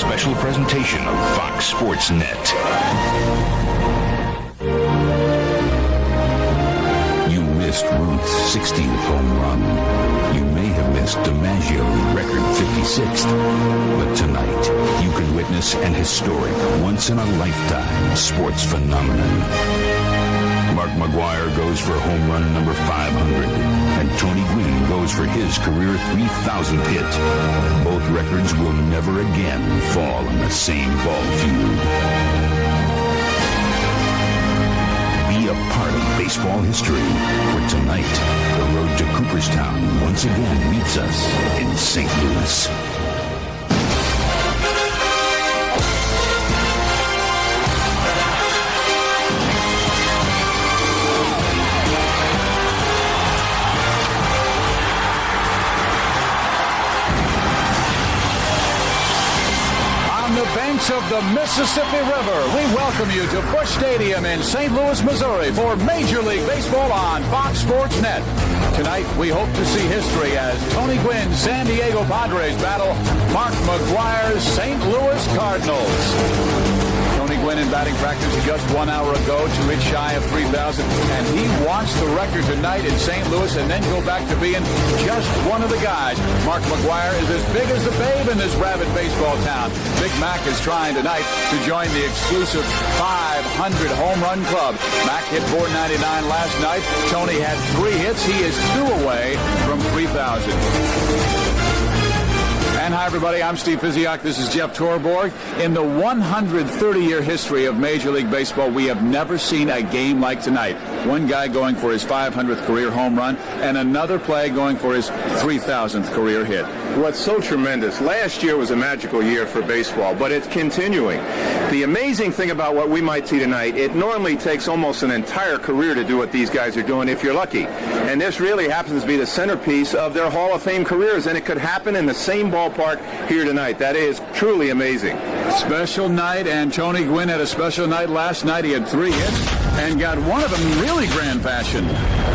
special presentation of Fox Sports Net. You missed Ruth's 60th home run. You may have missed DiMaggio's record 56th. But tonight, you can witness an historic, once-in-a-lifetime sports phenomenon. Mark McGwire goes for home run number 500, and Tony Gwynn goes for his career 3,000th hit. Both records will never again fall in the same ball feud. Be a part of baseball history, for tonight, the road to Cooperstown once again meets us in St. Louis. Of the Mississippi River, we welcome you to Busch Stadium in St. Louis, Missouri for Major League Baseball on Fox Sports Net. Tonight, we hope to see history as Tony Gwynn's San Diego Padres battle Mark McGwire's St. Louis Cardinals. Tony Gwynn in batting practice just 1 hour ago to reach shy of 3,000, and he wants the record tonight in St. Louis and then go back to being just one of the guys. Mark McGwire is as big as the Babe in this rabid baseball town. Big Mac is trying tonight to join the exclusive 500 home run club. Mac hit 499 last night. Tony had 3 hits. He is 2 away from 3,000. And hi, everybody. I'm Steve Physiak. This is Jeff Torborg. In the 130-year history of Major League Baseball, we have never seen a game like tonight. One guy going for his 500th career home run, and another play going for his 3,000th career hit. What's so tremendous, last year was a magical year for baseball, but it's continuing. The amazing thing about what we might see tonight, it normally takes almost an entire career to do what these guys are doing if you're lucky. And this really happens to be the centerpiece of their Hall of Fame careers, and it could happen in the same ballpark here tonight. That is truly amazing. Special night, and Tony Gwynn had a special night last night. He had 3 hits and got one of them in really grand fashion.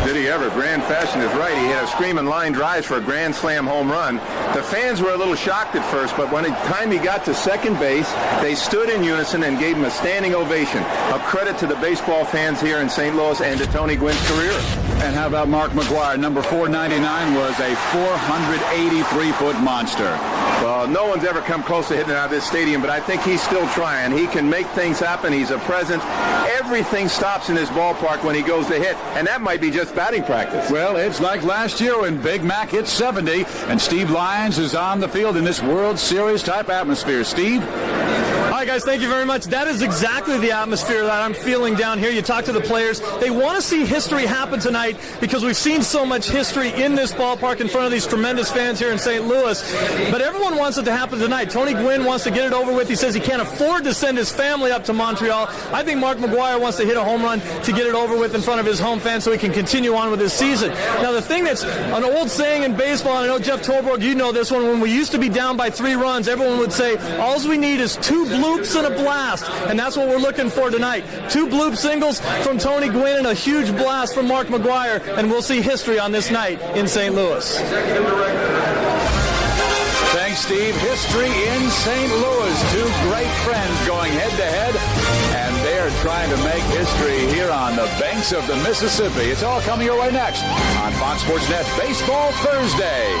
Did he ever? Grand fashion is right. He had a screaming line drives for a grand slam home run. The fans were a little shocked at first, but when the time he got to second base, they stood in unison and gave him a standing ovation. A credit to the baseball fans here in St. Louis and to Tony Gwynn's career. And how about Mark McGwire? Number 499 was a 483-foot monster. Well, no one's ever come close to hitting it out of this stadium, but I think he's still trying. He can make things happen. He's a presence. Everything stops in this ballpark when he goes to hit, and that might be just batting practice. Well, it's like last year when Big Mac hit 70, and Steve Lyons is on the field in this World Series-type atmosphere. Steve? All right, guys, thank you very much. That is exactly the atmosphere that I'm feeling down here. You talk to the players. They want to see history happen tonight because we've seen so much history in this ballpark in front of these tremendous fans here in St. Louis. But everyone wants it to happen tonight. Tony Gwynn wants to get it over with. He says he can't afford to send his family up to Montreal. I think Mark McGwire wants to hit a home run to get it over with in front of his home fans so he can continue on with his season. Now, the thing that's an old saying in baseball, and I know Jeff Torborg, you know this one, when we used to be down by 3 runs, everyone would say, all we need is 2 bloops and a blast, and that's what we're looking for tonight. 2 bloop singles from Tony Gwynn and a huge blast from Mark McGwire, and we'll see history on this night in St. Louis. Thanks, Steve. History in St. Louis. 2 great friends going head-to-head, and they're trying to make history here on the banks of the Mississippi. It's all coming your way next on Fox Sports Net Baseball Thursday.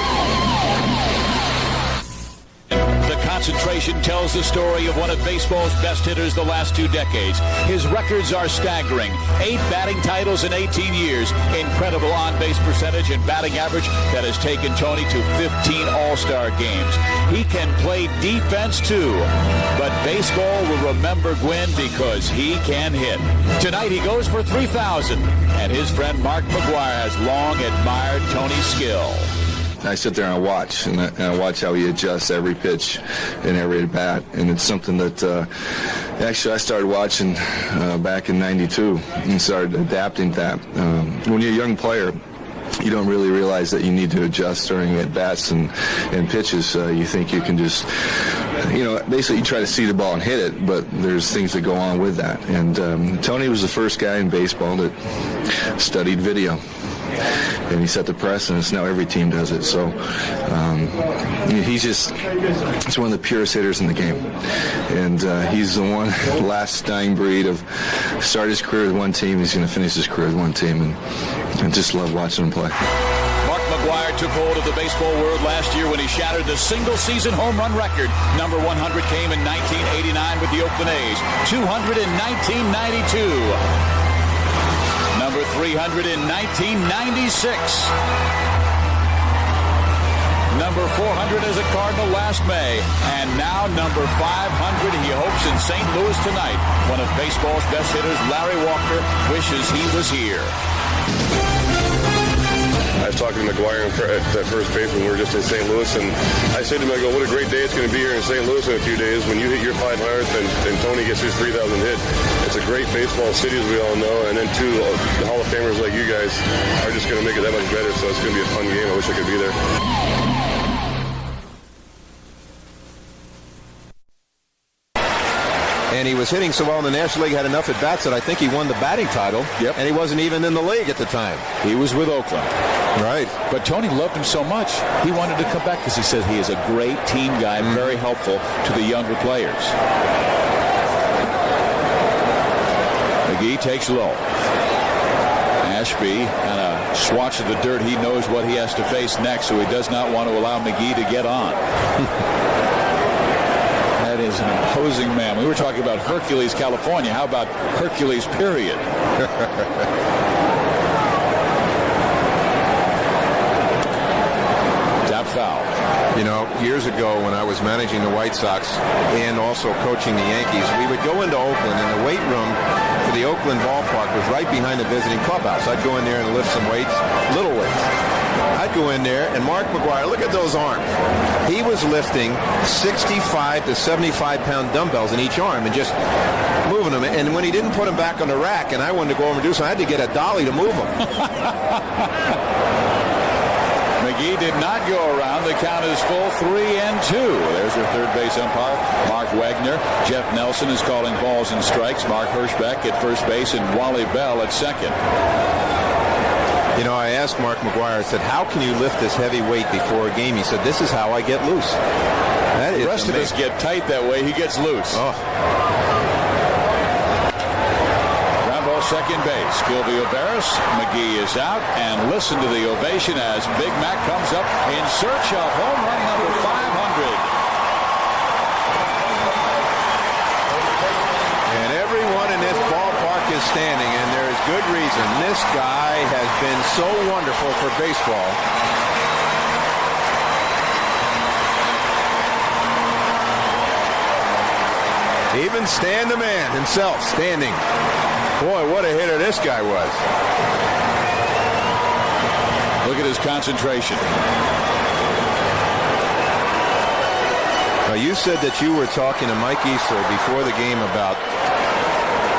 The concentration tells the story of one of baseball's best hitters the last 2 decades. His records are staggering. 8 batting titles in 18 years. Incredible on-base percentage and batting average that has taken Tony to 15 All-Star games. He can play defense too, but baseball will remember Gwynn because he can hit. Tonight he goes for 3,000, and his friend Mark McGwire has long admired Tony's skill. I sit there and I watch, and I watch how he adjusts every pitch and every at bat, and it's something that actually I started watching back in '92 and started adapting that. When you're a young player, you don't really realize that you need to adjust during at-bats and pitches. You think you can just, basically you try to see the ball and hit it, but there's things that go on with that. And Tony was the first guy in baseball that studied video. and he set the press, and it's now every team does it. So he's one of the purest hitters in the game, and he's the one last dying breed of start his career with one team. He's going to finish his career with one team, and I just love watching him play. McGwire took hold of the baseball world last year when he shattered the single-season home run record. Number 100 came in 1989 with the Oakland A's. 200 in 1992. Number 300 in 1996. Number 400 as a Cardinal last May. And now number 500 he hopes in St. Louis tonight. One of baseball's best hitters, Larry Walker, wishes he was here. I was talking to McGwire at first base when we were just in St. Louis, and I said to him, I go, what a great day it's going to be here in St. Louis in a few days when you hit your 500th and Tony gets his 3,000 hit. It's a great baseball city, as we all know, and then, too, the Hall of Famers like you guys are just going to make it that much better, so it's going to be a fun game. I wish I could be there. And he was hitting so well in the National League, had enough at-bats that I think he won the batting title. Yep. And he wasn't even in the league at the time. He was with Oakland. Right. But Tony loved him so much, he wanted to come back because he said he is a great team guy, very helpful to the younger players. McGee takes low. Ashby kind of swatches the dirt. He knows what he has to face next, so he does not want to allow McGee to get on. That is an imposing man. We were talking about Hercules, California. How about Hercules, period? Tap foul. You know, years ago when I was managing the White Sox and also coaching the Yankees, we would go into Oakland, and the weight room for the Oakland ballpark was right behind the visiting clubhouse. I'd go in there and lift some weights, little weights. I'd go in there, and Mark McGwire, look at those arms. He was lifting 65 to 75-pound dumbbells in each arm and just moving them. And when he didn't put them back on the rack, and I wanted to go over and do something, I had to get a dolly to move them. McGee did not go around. The count is full, 3-2. There's your third base umpire, Mark Wagner. Jeff Nelson is calling balls and strikes. Mark Hirschbeck at first base and Wally Bell at second. You know, I asked Mark McGwire, I said, how can you lift this heavy weight before a game? He said, this is how I get loose. The rest of us get tight that way. He gets loose. Oh. Ground ball, second base. Gilvio Barris. McGee is out. And listen to the ovation as Big Mac comes up in search of home run number 500. And everyone in this ballpark is standing, and there is good reason. This guy has been so wonderful for baseball. Even Stan the Man himself standing. Boy, what a hitter this guy was. Look at his concentration. You said that you were talking to Mike Eastler before the game about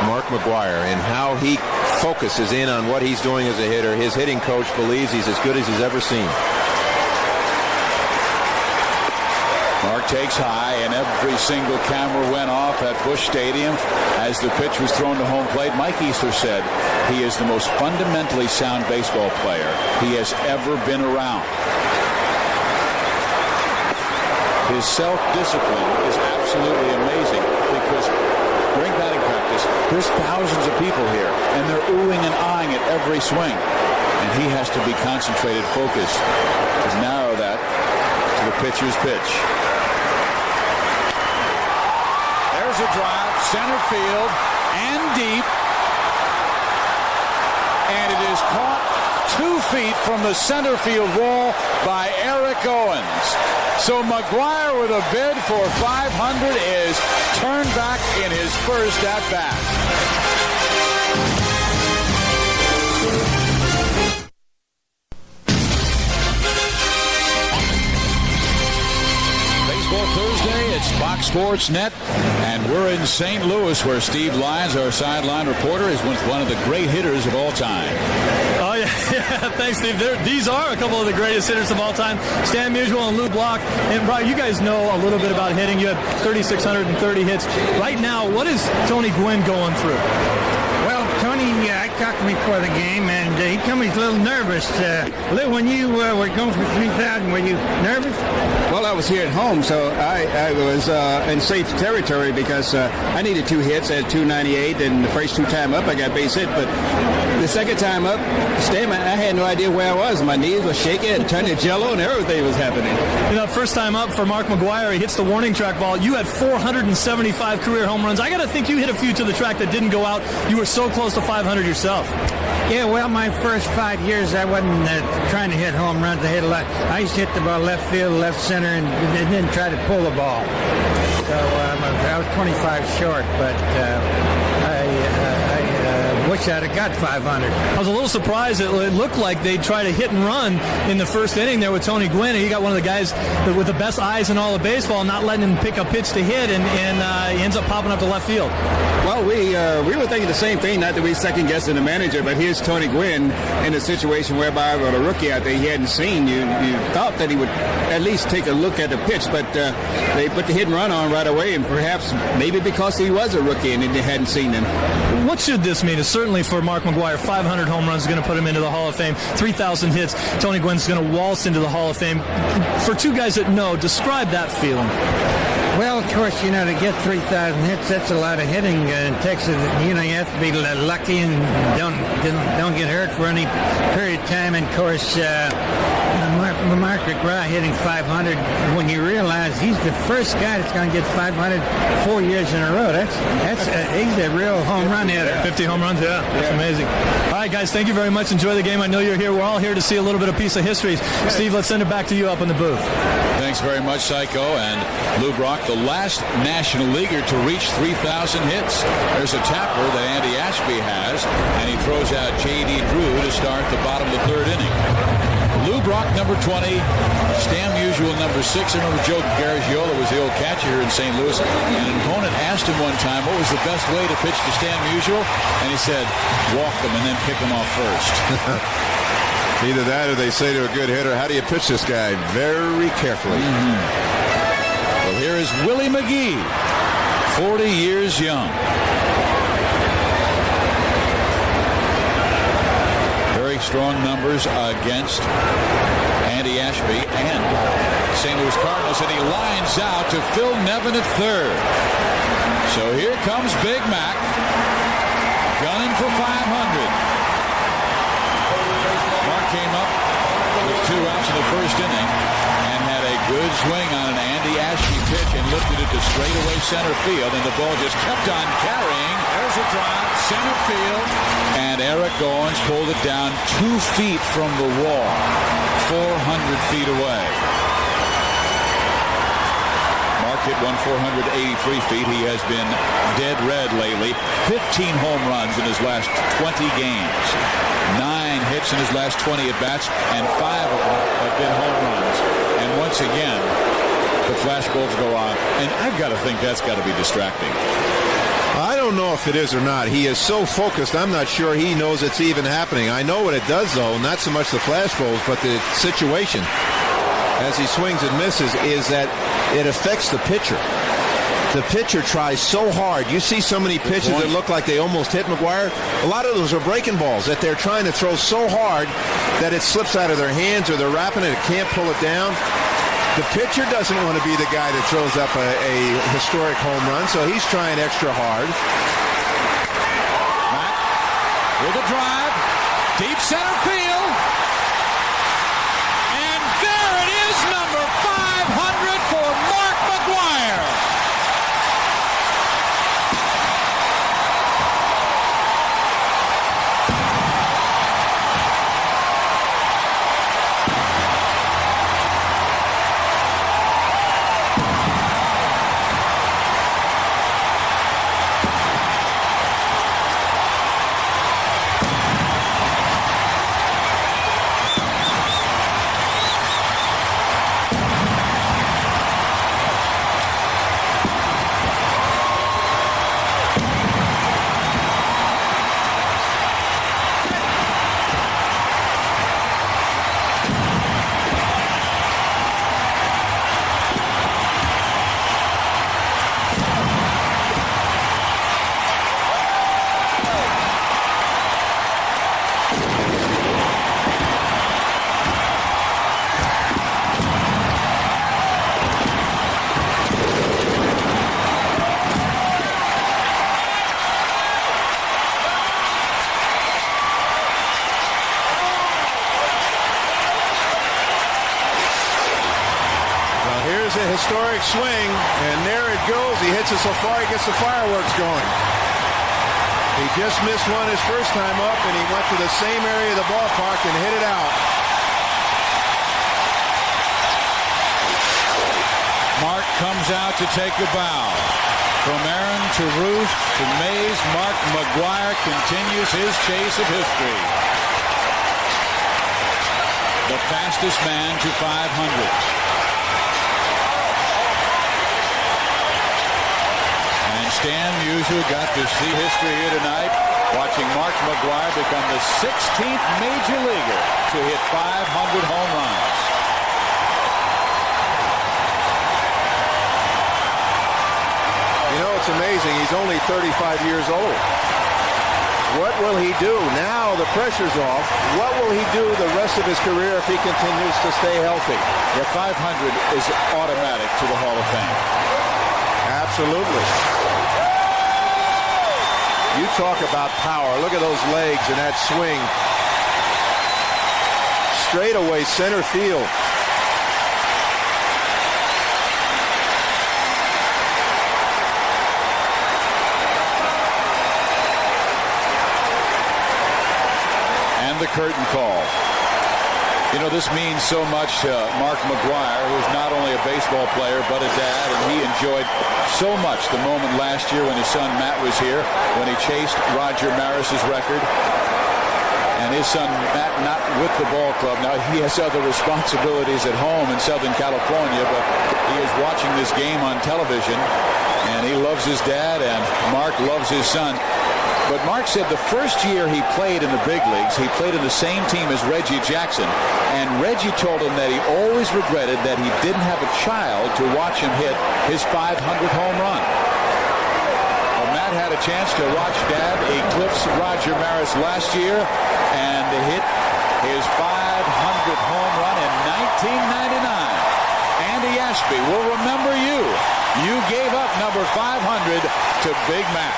Mark McGwire and how he focuses in on what he's doing as a hitter. His hitting coach believes he's as good as he's ever seen. Mark takes high, and every single camera went off at Busch Stadium as the pitch was thrown to home plate. Mike Eastler said he is the most fundamentally sound baseball player he has ever been around. His self-discipline is absolutely amazing because during batting practice, there's thousands of people here, and they're oohing and eyeing at every swing. And he has to be concentrated, focused to narrow that to the pitcher's pitch. There's a drive, center field, and deep. And it is caught 2 feet from the center field wall by Eric Owens. So McGwire with a bid for 500 is turned back in his first at-bat. Baseball Thursday, it's Fox Sports Net, and we're in St. Louis where Steve Lyons, our sideline reporter, is one of the great hitters of all time. Oh, yeah. Thanks, Steve. These are a couple of the greatest hitters of all time. Stan Musial and Lou Block. And, Brian, you guys know a little bit about hitting. You had 3,630 hits. Right now, what is Tony Gwynn going through? Well, Tony, talked to me before the game, and he told me he's a little nervous. Lou, when you were going for 3,000, were you nervous? Well, I was here at home, so I was in safe territory because I needed 2 hits at 298, and the first 2 time up I got base hit, but the second time up, I had no idea where I was. My knees were shaking and turning to jello, and everything was happening. You know, first time up for Mark McGwire, he hits the warning track ball. You had 475 career home runs. I got to think you hit a few to the track that didn't go out. You were so close to 500 yourself. Yeah, well, my first 5 years, I wasn't trying to hit home runs. I hit a lot. I used to hit the ball left field, left center, and then try to pull the ball. So I was 25 short, but I wish I'd have got 500. I was a little surprised. It looked like they'd try to hit and run in the first inning there with Tony Gwynn. He got one of the guys with the best eyes in all of baseball, not letting him pick a pitch to hit, and he ends up popping up to left field. Well, we were thinking the same thing, not to be second-guessing the manager, but here's Tony Gwynn in a situation whereby with a rookie out there he hadn't seen. You thought that he would at least take a look at the pitch, but they put the hit and run on right away, and perhaps maybe because he was a rookie and they hadn't seen him. What should this mean? It's certainly for Mark McGwire, 500 home runs is going to put him into the Hall of Fame. 3,000 hits. Tony Gwynn's going to waltz into the Hall of Fame. For two guys that know, describe that feeling. Well, of course, to get 3,000 hits, that's a lot of hitting in Texas. You have to be lucky and don't get hurt for any period of time. And of course, Mark McGwire hitting 500. When you realize he's the first guy that's going to get 500 4 years in a row, he's a real home run hitter. 50 home runs, yeah. That's amazing. All right, guys, thank you very much. Enjoy the game. I know you're here. We're all here to see a little bit of piece of history. Steve, let's send it back to you up in the booth. Thanks very much, Psycho. And Lou Brock, the last National Leaguer to reach 3,000 hits. There's a tapper that Andy Ashby has, and he throws out J.D. Drew to start the bottom of the third inning. Lou Brock, number 20. Stan Musial, number 6. I remember Joe Garagiola was the old catcher here in St. Louis, and an opponent asked him one time what was the best way to pitch to Stan Musial, and he said, walk them and then pick them off first. Either that or they say to a good hitter, how do you pitch this guy? Very carefully. Well, here is Willie McGee, 40 years young. Very strong numbers against Andy Ashby and St. Louis Cardinals, and he lines out to Phil Nevin at third. So here comes Big Mac, gunning for 500. Came up with 2 outs in the first inning and had a good swing on an Andy Ashby pitch and lifted it to straightaway center field, and the ball just kept on carrying. There's a drive, center field, and Eric Owens pulled it down 2 feet from the wall, 400 feet away. Mark hit 483 feet. He has been dead red lately. 15 home runs in his last 20 games. 9 hits in his last 20 at-bats, and 5 of them have been home runs. And once again, the flash bulbs go on. And I've got to think that's got to be distracting. I don't know if it is or not. He is so focused, I'm not sure he knows it's even happening. I know what it does, though, not so much the flash bulbs, but the situation as he swings and misses is that it affects the pitcher. The pitcher tries so hard. You see so many pitches that look like they almost hit McGwire. A lot of those are breaking balls that they're trying to throw so hard that it slips out of their hands, or they're wrapping it, can't pull it down. The pitcher doesn't want to be the guy that throws up a historic home run, so he's trying extra hard. Mack with a drive, deep center field, and there it is, number 500 for Mark McGwire. Here's a historic swing, and there it goes. He hits it so far, he gets the fireworks going. He just missed one his first time up, and he went to the same area of the ballpark and hit it out. Mark comes out to take the bow. From Aaron to Ruth to Mays, Mark McGwire continues his chase of history. The fastest man to 500. And Stan Musial got to see history here tonight, watching Mark McGwire become the 16th major leaguer to hit 500 home runs. You know, it's amazing. He's only 35 years old. What will he do? Now the pressure's off. What will he do the rest of his career if he continues to stay healthy? The 500 is automatic to the Hall of Fame. Absolutely. You talk about power. Look at those legs and that swing. Straight away center field. The curtain call. You know, this means so much to Mark McGwire, who's not only a baseball player but a dad, and he enjoyed so much the moment last year when his son Matt was here, when he chased Roger Maris's record. And his son Matt not with the ball club. Now he has other responsibilities at home in Southern California, but he is watching this game on television, and he loves his dad, and Mark loves his son. But Mark said the first year he played in the big leagues, he played in the same team as Reggie Jackson. And Reggie told him that he always regretted that he didn't have a child to watch him hit his 500th home run. Well, Matt had a chance to watch Dad eclipse Roger Maris last year and hit his 500th home run in 1999. Andy Ashby will remember you. You gave up number 500 to Big Mac.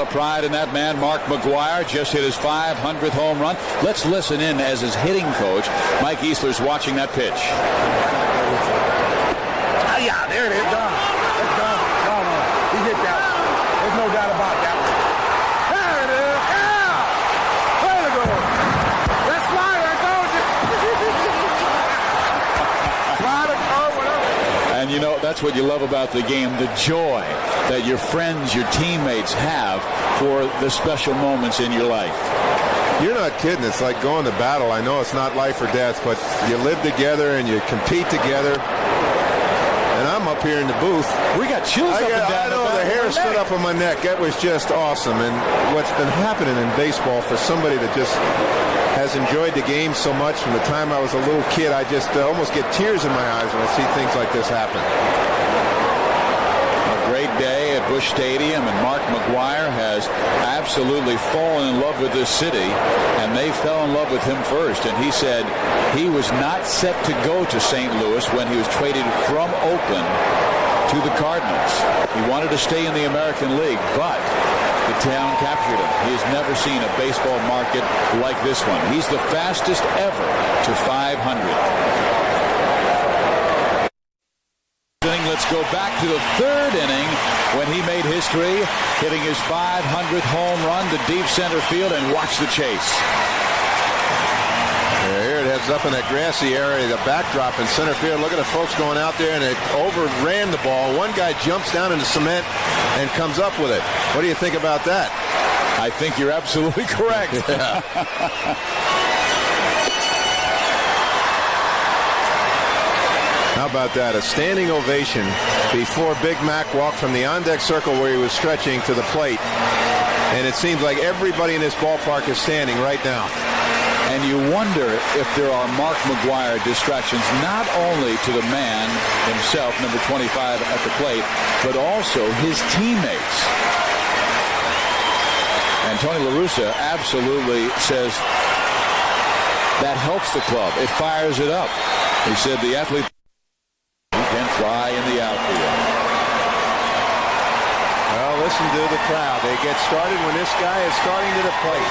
Pride in that man. Mark McGwire just hit his 500th home run. Let's listen in as his hitting coach, Mike Easler's watching that pitch. Yeah, there it is. Done. It's done. No. He hit that one. There's no doubt about that one. There it is. Yeah. Way to go. That's flying. I told you. Fly to go, whatever. And you know, that's what you love about the game, the joy that your friends, your teammates have for the special moments in your life. You're not kidding. It's like going to battle. I know it's not life or death, but you live together and you compete together. And I'm up here in the booth. We got chills up and down. I know, the hair stood up on my neck. That was just awesome. And what's been happening in baseball for somebody that just has enjoyed the game so much from the time I was a little kid, I just almost get tears in my eyes when I see things like this happen. Great day at Busch Stadium, and Mark McGwire has absolutely fallen in love with this city, and they fell in love with him first. And he said he was not set to go to St. Louis when he was traded from Oakland to the Cardinals. He wanted to stay in the American League, but the town captured him. He has never seen a baseball market like this one. He's the fastest ever to 500. Let's go back to the third inning when he made history, hitting his 500th home run to deep center field, and watch the chase. Here it heads up in that grassy area, the backdrop in center field. Look at the folks going out there, and it overran the ball. One guy jumps down in the cement and comes up with it. What do you think about that? I think you're absolutely correct. Yeah. How about that? A standing ovation before Big Mac walked from the on-deck circle where he was stretching to the plate. And it seems like everybody in this ballpark is standing right now. And you wonder if there are Mark McGwire distractions, not only to the man himself, number 25 at the plate, but also his teammates. And Tony La Russa absolutely says that helps the club. It fires it up. He said the athlete can fly in the outfield. listen to the crowd. They get started when this guy is starting to the plate.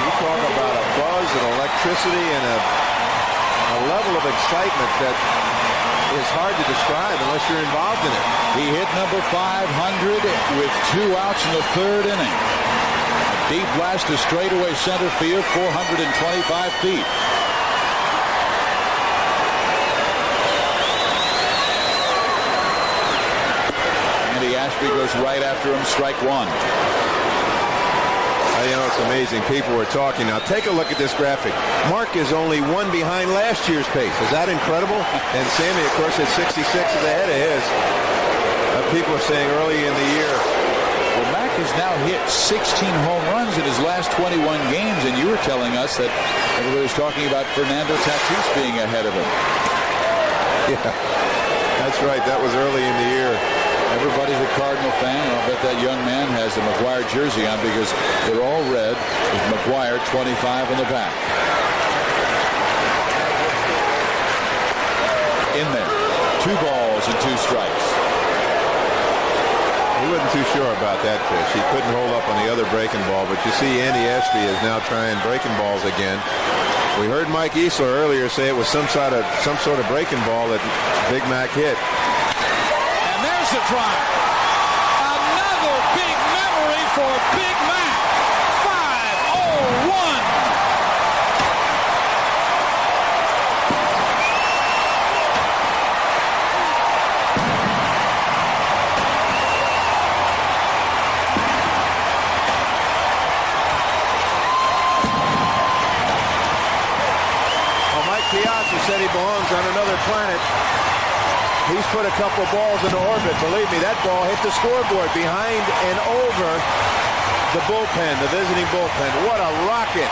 You talk about a buzz and electricity and a level of excitement that is hard to describe unless you're involved in it. He hit number 500 with 2 outs in the 3rd inning. A deep blast to straightaway center field, 425 feet. Andy Ashby goes right after him, strike 1. You know, it's amazing. People were talking. Now, take a look at this graphic. Mark is only 1 behind last year's pace. Is that incredible? And Sammy, of course, at 66 is ahead of his. People are saying early in the year. Well, Mac has now hit 16 home runs in his last 21 games, and you were telling us that everybody's talking about Fernando Tatis being ahead of him. Yeah, that's right. That was early in the year. Everybody's a Cardinal fan, and I'll bet that young man has a McGwire jersey on because they're all red with McGwire 25 in the back. In there. 2 balls and 2 strikes. He wasn't too sure about that pitch. He couldn't hold up on the other breaking ball, but you see Andy Ashby is now trying breaking balls again. We heard Mike Easler earlier say it was some sort of breaking ball that Big Mac hit. The drive. Another big memory for Big Mac. 5-0-1. Well, Mike Piazza said he belongs on another planet. He's put a couple balls into orbit. Believe me, that ball hit the scoreboard behind and over the bullpen, the visiting bullpen. What a rocket.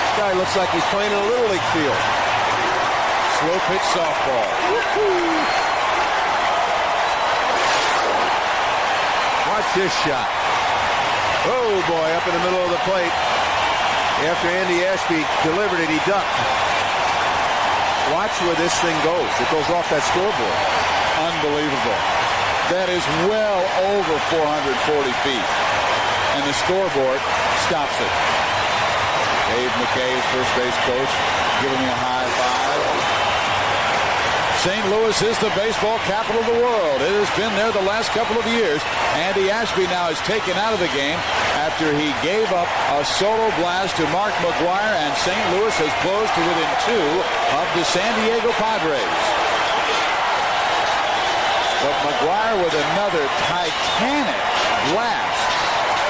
This guy looks like he's playing in a Little League field. Slow pitch softball. Watch this shot. Oh, boy, up in the middle of the plate. After Andy Ashby delivered it, he ducked. Watch where this thing goes. It goes off that scoreboard. Unbelievable. That is well over 440 feet. And the scoreboard stops it. Dave McKay, first base coach, giving me a high five. St. Louis is the baseball capital of the world. It has been there the last couple of years. Andy Ashby now is taken out of the game after he gave up a solo blast to Mark McGwire, and St. Louis has closed to within 2 of the San Diego Padres. But McGwire with another titanic blast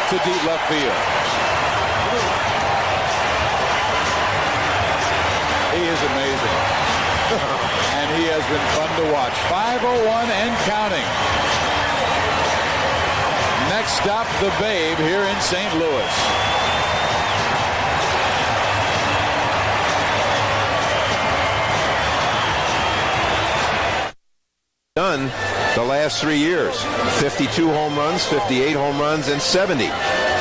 to deep left field. He is amazing. And he has been fun to watch. 5-0-1 and counting. Next stop, the Babe here in St. Louis. Done the last 3 years. 52 home runs, 58 home runs, and 70.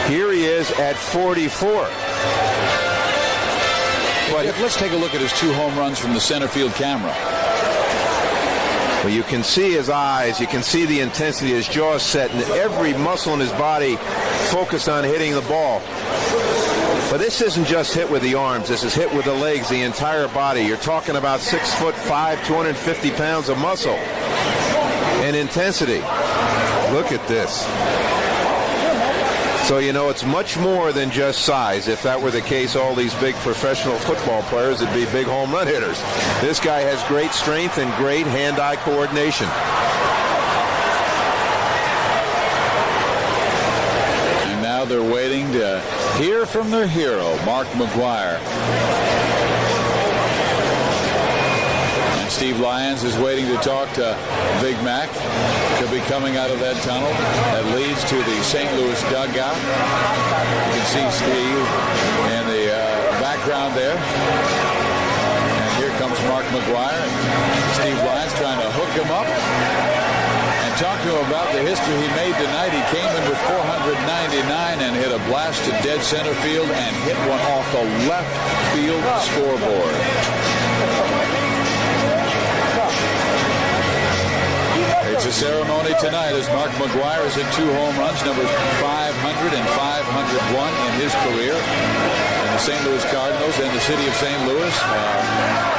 Here he is at 44. But let's take a look at his 2 home runs from the center field camera. Well, you can see his eyes, you can see the intensity, his jaw set, and every muscle in his body focused on hitting the ball. But this isn't just hit with the arms, this is hit with the legs, the entire body. You're talking about 6'5", 250 pounds of muscle and intensity. Look at this. So, you know, it's much more than just size. If that were the case, all these big professional football players would be big home run hitters. This guy has great strength and great hand-eye coordination. And now they're waiting to hear from their hero, Mark McGwire. And Steve Lyons is waiting to talk to Big Mac. He'll be coming out of that tunnel that leads to the St. Louis dugout. You can see Steve in the background there. And here comes Mark McGwire. Steve Lyons trying to hook him up and talk to him about the history he made tonight. He came in with 499 and hit a blast to dead center field and hit one off the left field scoreboard. the ceremony tonight as Mark McGwire has hit 2 home runs, numbers 500 and 501 in his career. And the St. Louis Cardinals and the city of St. Louis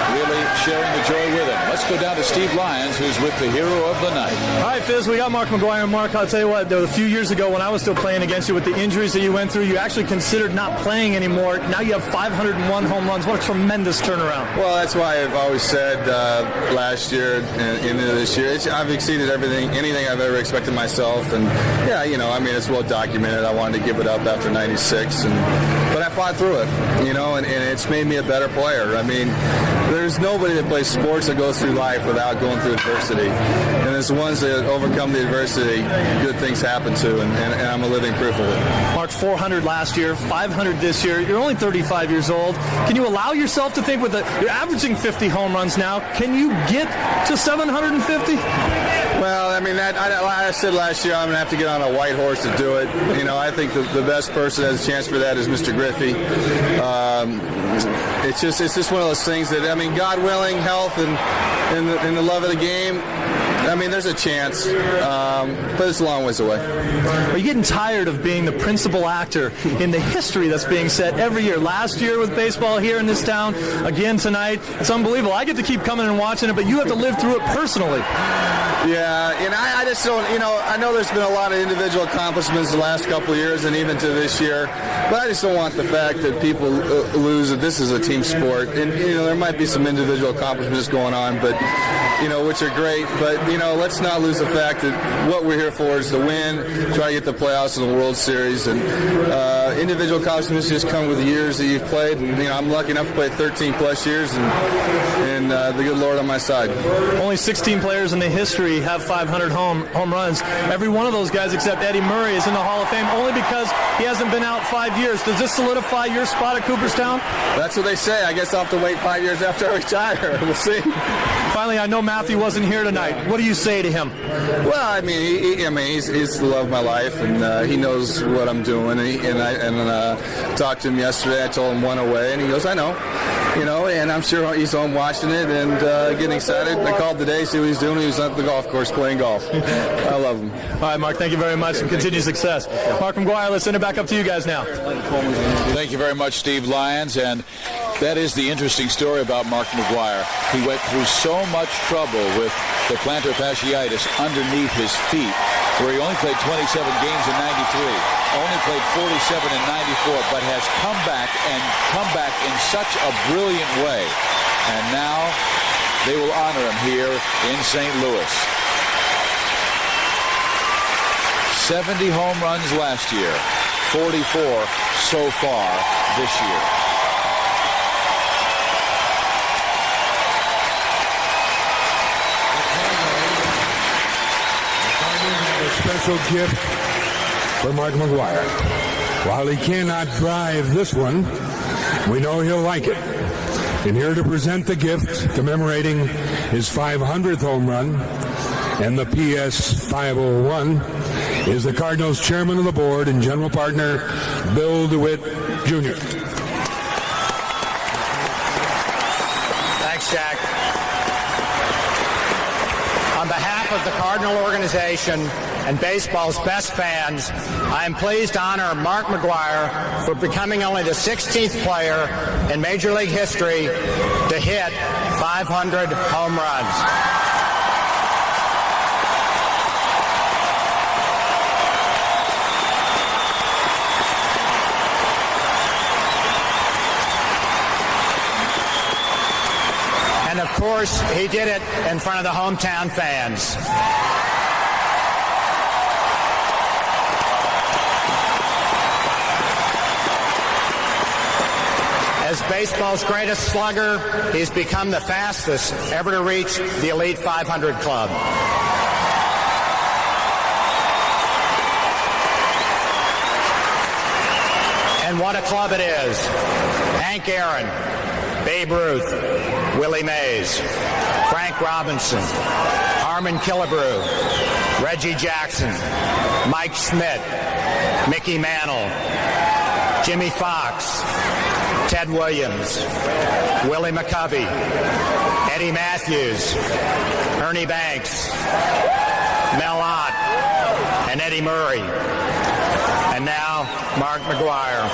really sharing the joy with him. Let's go down to Steve Lyons, who's with the hero of the night. All right, Fizz, we got Mark McGwire. And Mark, I'll tell you what, there was a few years ago when I was still playing against you with the injuries that you went through, you actually considered not playing anymore. Now you have 501 home runs. What a tremendous turnaround. Well, that's why I've always said last year and into this year, I've exceeded anything I've ever expected myself. And, yeah, it's well documented. I wanted to give it up after 96, but I fought through it, and it's made me a better player. I mean, there's nobody that plays sports that goes through life without going through adversity. And it's the ones that overcome the adversity, good things happen to, and I'm a living proof of it. Mark's 400 last year, 500 this year. You're only 35 years old. Can you allow yourself to think you're averaging 50 home runs now. Can you get to 750? Well, I mean, I said last year I'm going to have to get on a white horse to do it. I think the best person that has a chance for that is Mr. Griffey. It's just one of those things that, God willing, health and the love of the game, there's a chance, but it's a long ways away. Are you getting tired of being the principal actor in the history that's being set every year? Last year with baseball here in this town, again tonight. It's unbelievable. I get to keep coming and watching it, but you have to live through it personally. Yeah, and I just don't, I know there's been a lot of individual accomplishments the last couple of years and even to this year, but I just don't want the fact that people lose that this is a team sport. And, there might be some individual accomplishments going on, but, which are great, but, let's not lose the fact that what we're here for is to win, try to get the playoffs and the World Series, and individual accomplishments just come with the years that you've played, and, I'm lucky enough to play 13 plus years, and the good Lord on my side. Only 16 players in the history have 500 home runs. Every one of those guys except Eddie Murray is in the Hall of Fame only because he hasn't been out 5 years. Does this solidify your spot at Cooperstown? That's what they say. I guess I'll have to wait 5 years after I retire. We'll see. Finally, I know Matthew wasn't here tonight. What do you say to him? Well, he's the love of my life, and he knows what I'm doing. And I talked to him yesterday. I told him 1 away, and he goes, I know. And I'm sure he's home watching it and getting excited. I called today, see what he's doing. He was at the golf course playing golf. I love him. All right, Mark, thank you very much, and continued success. Mark McGwire, let's send it back up to you guys now. Thank you very much, Steve Lyons. And that is the interesting story about Mark McGwire. He went through so much trouble with the plantar fasciitis underneath his feet, where he only played 27 games in 93, only played 47 in 94, but has come back in such a brilliant way. And now they will honor him here in St. Louis. 70 home runs last year, 44 so far this year. Special gift for Mark McGwire. While he cannot drive this one, we know he'll like it. And here to present the gift commemorating his 500th home run and the PS 501 is the Cardinals chairman of the board and general partner, Bill DeWitt, Jr. Thanks, Jack. On behalf of the Cardinal organization and baseball's best fans, I am pleased to honor Mark McGwire for becoming only the 16th player in Major League history to hit 500 home runs. And of course, he did it in front of the hometown fans. As baseball's greatest slugger, he's become the fastest ever to reach the Elite 500 club. And what a club it is. Hank Aaron, Babe Ruth, Willie Mays, Frank Robinson, Harmon Killebrew, Reggie Jackson, Mike Schmidt, Mickey Mantle, Jimmy Fox, Ted Williams, Willie McCovey, Eddie Matthews, Ernie Banks, Mel Ott, and Eddie Murray. And now, Mark McGwire.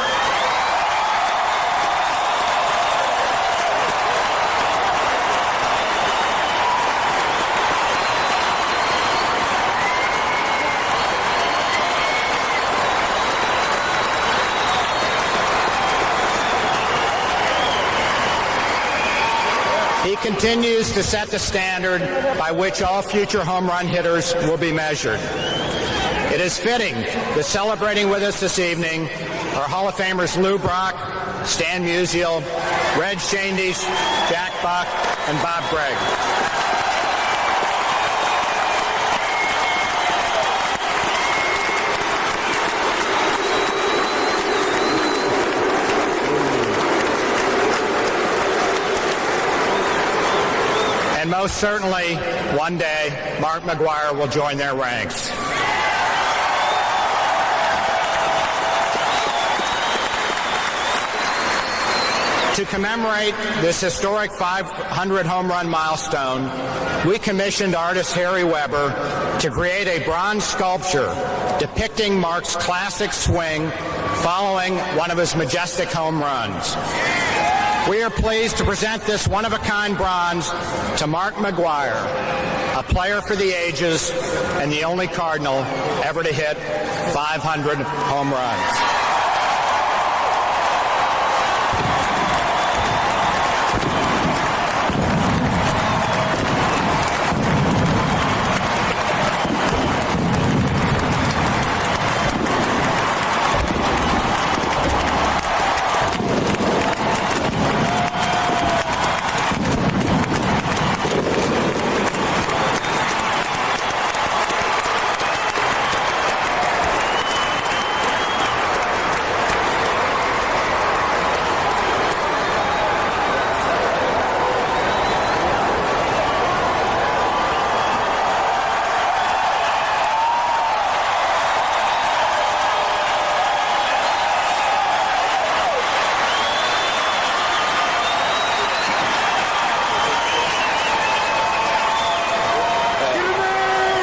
He continues to set the standard by which all future home run hitters will be measured. It is fitting that celebrating with us this evening are Hall of Famers Lou Brock, Stan Musial, Reg Shandish, Jack Buck, and Bob Gregg. And most certainly, one day, Mark McGwire will join their ranks. To commemorate this historic 500 home run milestone, we commissioned artist Harry Weber to create a bronze sculpture depicting Mark's classic swing following one of his majestic home runs. We are pleased to present this one-of-a-kind bronze to Mark McGwire, a player for the ages and the only Cardinal ever to hit 500 home runs.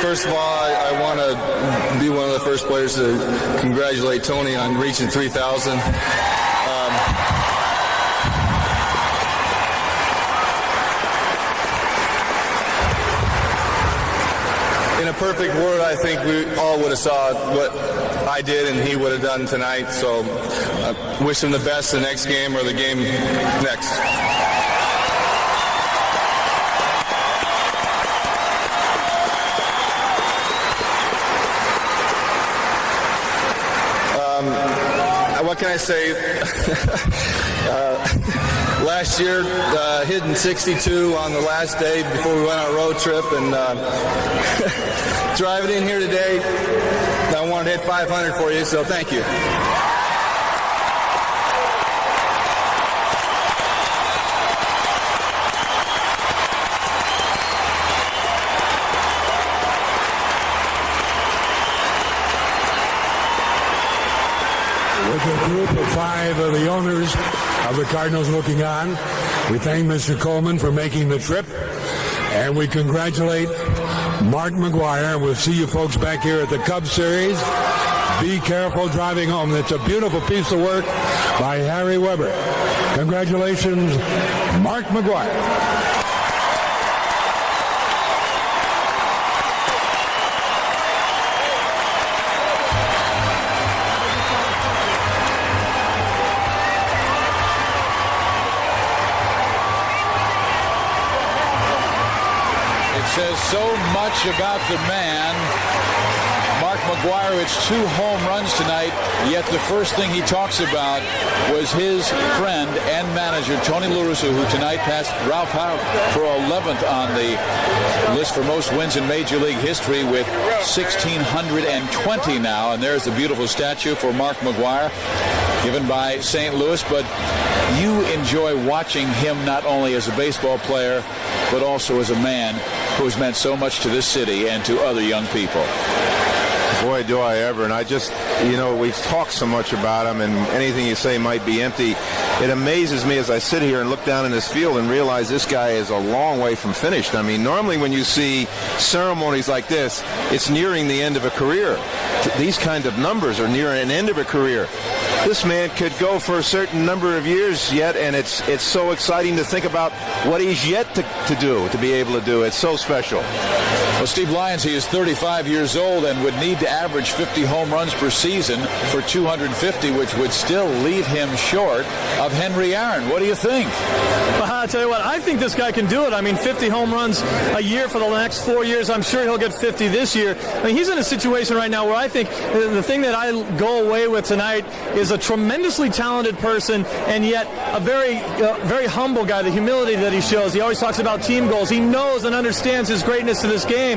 First of all, I want to be one of the first players to congratulate Tony on reaching 3,000. In a perfect world, I think we all would have saw what I did and he would have done tonight. So I wish him the best the next game or the game next. What can I say? Last year, hitting 62 on the last day before we went on a road trip, and driving in here today, I wanted to hit 500 for you, so thank you. With a group of 5 of the owners of the Cardinals looking on, we thank Mr. Coleman for making the trip, and we congratulate Mark McGwire. We'll see you folks back here at the Cubs Series. Be careful driving home. It's a beautiful piece of work by Harry Weber. Congratulations, Mark McGwire. Says so much about the man. Mark McGwire, it's 2 home runs tonight, yet the first thing he talks about was his friend and manager, Tony La Russa, who tonight passed Ralph Howe for 11th on the list for most wins in Major League history with 1,620 now. And there's the beautiful statue for Mark McGwire, given by St. Louis. But you enjoy watching him not only as a baseball player, but also as a man who has meant so much to this city and to other young people. Boy, do I ever. And I just, we've talked so much about him, and anything you say might be empty. It amazes me as I sit here and look down in this field and realize this guy is a long way from finished. I mean, normally when you see ceremonies like this, it's nearing the end of a career. These kind of numbers are near an end of a career. This man could go for a certain number of years yet, and it's so exciting to think about what he's yet to do, to be able to do. It's so special. Well, Steve Lyons, he is 35 years old and would need to average 50 home runs per season for 250, which would still leave him short of Henry Aaron. What do you think? Well, I'll tell you what, I think this guy can do it. I mean, 50 home runs a year for the next 4 years. I'm sure he'll get 50 this year. I mean, he's in a situation right now where I think the thing that I go away with tonight is a tremendously talented person, and yet a very humble guy, the humility that he shows. He always talks about team goals. He knows and understands his greatness to this game.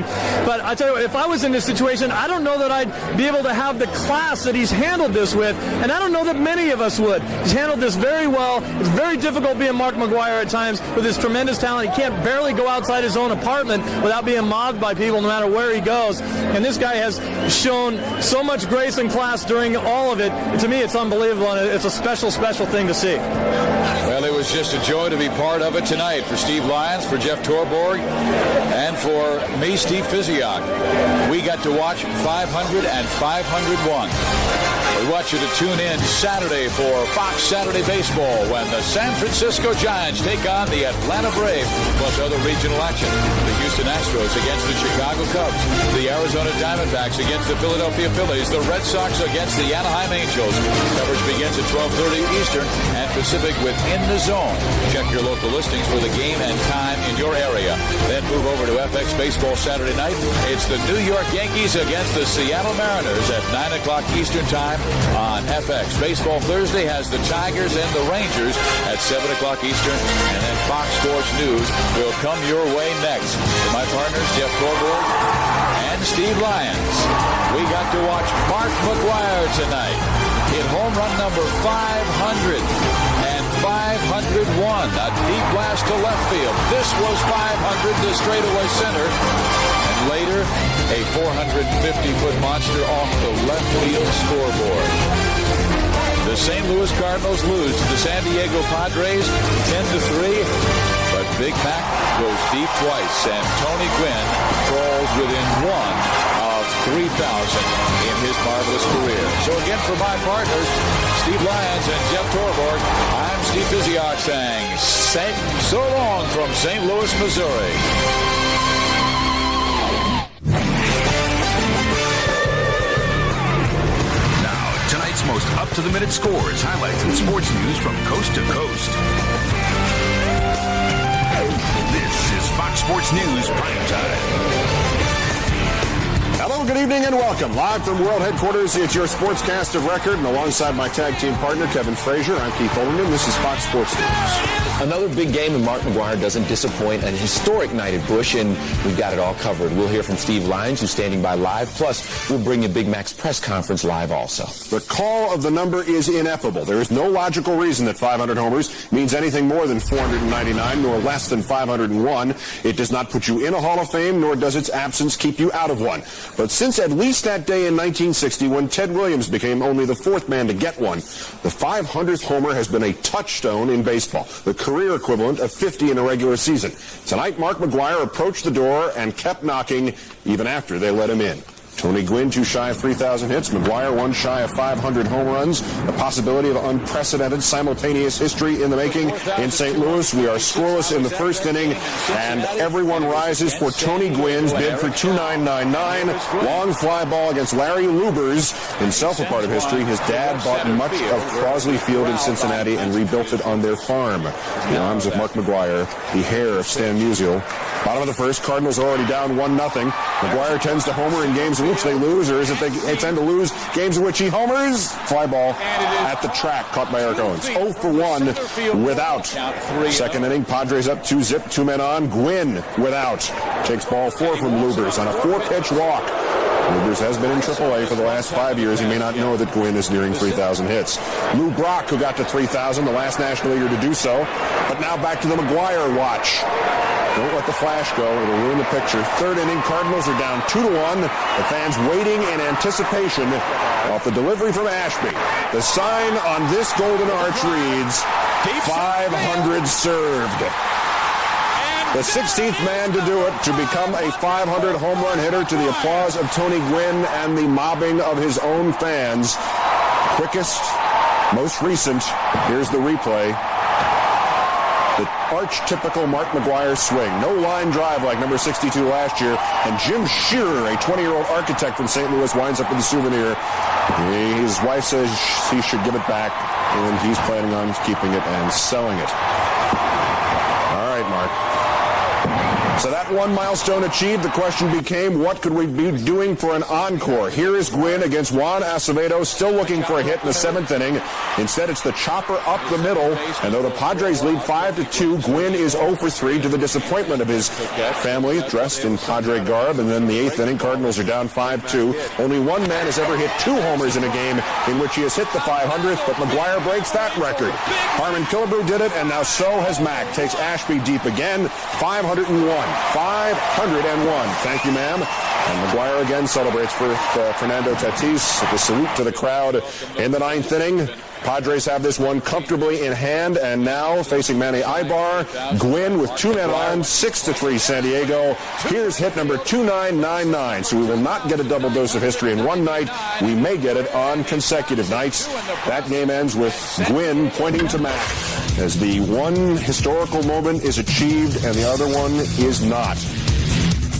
But I tell you what, if I was in this situation, I don't know that I'd be able to have the class that he's handled this with, and I don't know that many of us would. He's handled this very well. It's very difficult being Mark McGwire at times with his tremendous talent. He can't barely go outside his own apartment without being mobbed by people no matter where he goes. And this guy has shown so much grace and class during all of it. To me, it's unbelievable, and it's a special, special thing to see. Well, it was just a joy to be part of it tonight for Steve Lyons, for Jeff Torborg, and for me, Steve Physiak. We got to watch 500 and 501. We want you to tune in Saturday for Fox Saturday Baseball when the San Francisco Giants take on the Atlanta Braves, plus other regional action. The Houston Astros against the Chicago Cubs, the Arizona Diamondbacks against the Philadelphia Phillies, the Red Sox against the Anaheim Angels. Coverage begins at 12:30 Eastern and Pacific with In the Zone. Check your local listings for the game and time in your area. Then move over to FX Baseball Saturday night. It's the New York Yankees against the Seattle Mariners at 9 o'clock Eastern Time on FX. Baseball Thursday has the Tigers and the Rangers at 7 o'clock Eastern, and then Fox Sports News will come your way next. For my partners, Jeff Torborg and Steve Lyons, we got to watch Mark McGwire tonight hit home run number 500 and 501, a deep blast to left field. This was 500 to straightaway center. Later, a 450-foot monster off the left field scoreboard. The St. Louis Cardinals lose to the San Diego Padres 10-3, but Big Mac goes deep twice, and Tony Gwynn crawls within one of 3,000 in his marvelous career. So again, for my partners, Steve Lyons and Jeff Torborg, I'm Steve Physiak saying so long from St. Louis, Missouri. Tonight's most up-to-the-minute scores, highlights, and sports news from coast to coast. This is Fox Sports News Prime Time. Hello, good evening, and welcome. Live from World Headquarters, it's your sportscast of record, and alongside my tag team partner, Kevin Frazier, I'm Keith Olbermann. This is Fox Sports News. Another big game, and Mark McGwire doesn't disappoint. An historic night at Busch, and we've got it all covered. We'll hear from Steve Lyons, who's standing by live. Plus, we'll bring you Big Mac's press conference live also. The call of the number is ineffable. There is no logical reason that 500 homers means anything more than 499, nor less than 501. It does not put you in a Hall of Fame, nor does its absence keep you out of one. But since at least that day in 1960, when Ted Williams became only the fourth man to get one, the 500th homer has been a touchstone in baseball, the career equivalent of 50 in a regular season. Tonight, Mark McGwire approached the door and kept knocking even after they let him in. Tony Gwynn, 2 shy of 3,000 hits. McGwire, 1 shy of 500 home runs. The possibility of unprecedented simultaneous history in the making in St. Louis. We are scoreless in the first inning, and everyone rises for Tony Gwynn's bid for 2.999. Long fly ball against Larry Lubers. Himself a part of history. His dad bought much of Crosley Field in Cincinnati and rebuilt it on their farm. The arms of Mark McGwire, the hair of Stan Musial. Bottom of the first, Cardinals already down 1-0. McGwire tends to homer in games in which they lose, or is it they tend to lose games in which he homers? Fly ball at the track, caught by Eric Owens. 0 for 1 without. Second inning, Padres up 2-0, 2 men on. Gwynn without. Takes ball 4 from Lubers on a 4-pitch walk. Lubers has been in AAA for the last 5 years. He may not know that Gwynn is nearing 3,000 hits. Lou Brock, who got to 3,000, the last National Leaguer to do so. But now back to the McGwire watch. Don't let the flash go. It'll ruin the picture. Third inning, Cardinals are down 2-1. The fans waiting in anticipation off the delivery from Ashby. The sign on this golden arch reads, 500 served. The 16th man to do it, to become a 500 home run hitter, to the applause of Tony Gwynn and the mobbing of his own fans. Quickest, most recent, here's the replay. The archetypical Mark McGwire swing. No line drive like number 62 last year. And Jim Shearer, a 20-year-old architect from St. Louis, winds up with a souvenir. His wife says he should give it back, and he's planning on keeping it and selling it. All right, Mark. So that one milestone achieved, the question became, what could we be doing for an encore? Here is Gwynn against Juan Acevedo, still looking for a hit in the 7th inning. Instead, it's the chopper up the middle. And though the Padres lead 5-2, Gwynn is 0 for 3 to the disappointment of his family, dressed in Padre garb. And then the 8th inning, Cardinals are down 5-2. Only one man has ever hit 2 homers in a game in which he has hit the 500th, but McGwire breaks that record. Harmon Killebrew did it, and now so has Mac. Takes Ashby deep again, 501. 501. Thank you, ma'am. And McGwire again celebrates for Fernando Tatis. The salute to the crowd in the 9th inning. Padres have this one comfortably in hand, and now facing Manny Ibar, Gwynn with 2 men on, 6-3 San Diego. Here's hit number 2999. So we will not get a double dose of history in one night. We may get it on consecutive nights. That game ends with Gwynn pointing to Mac as the one historical moment is achieved and the other one is not.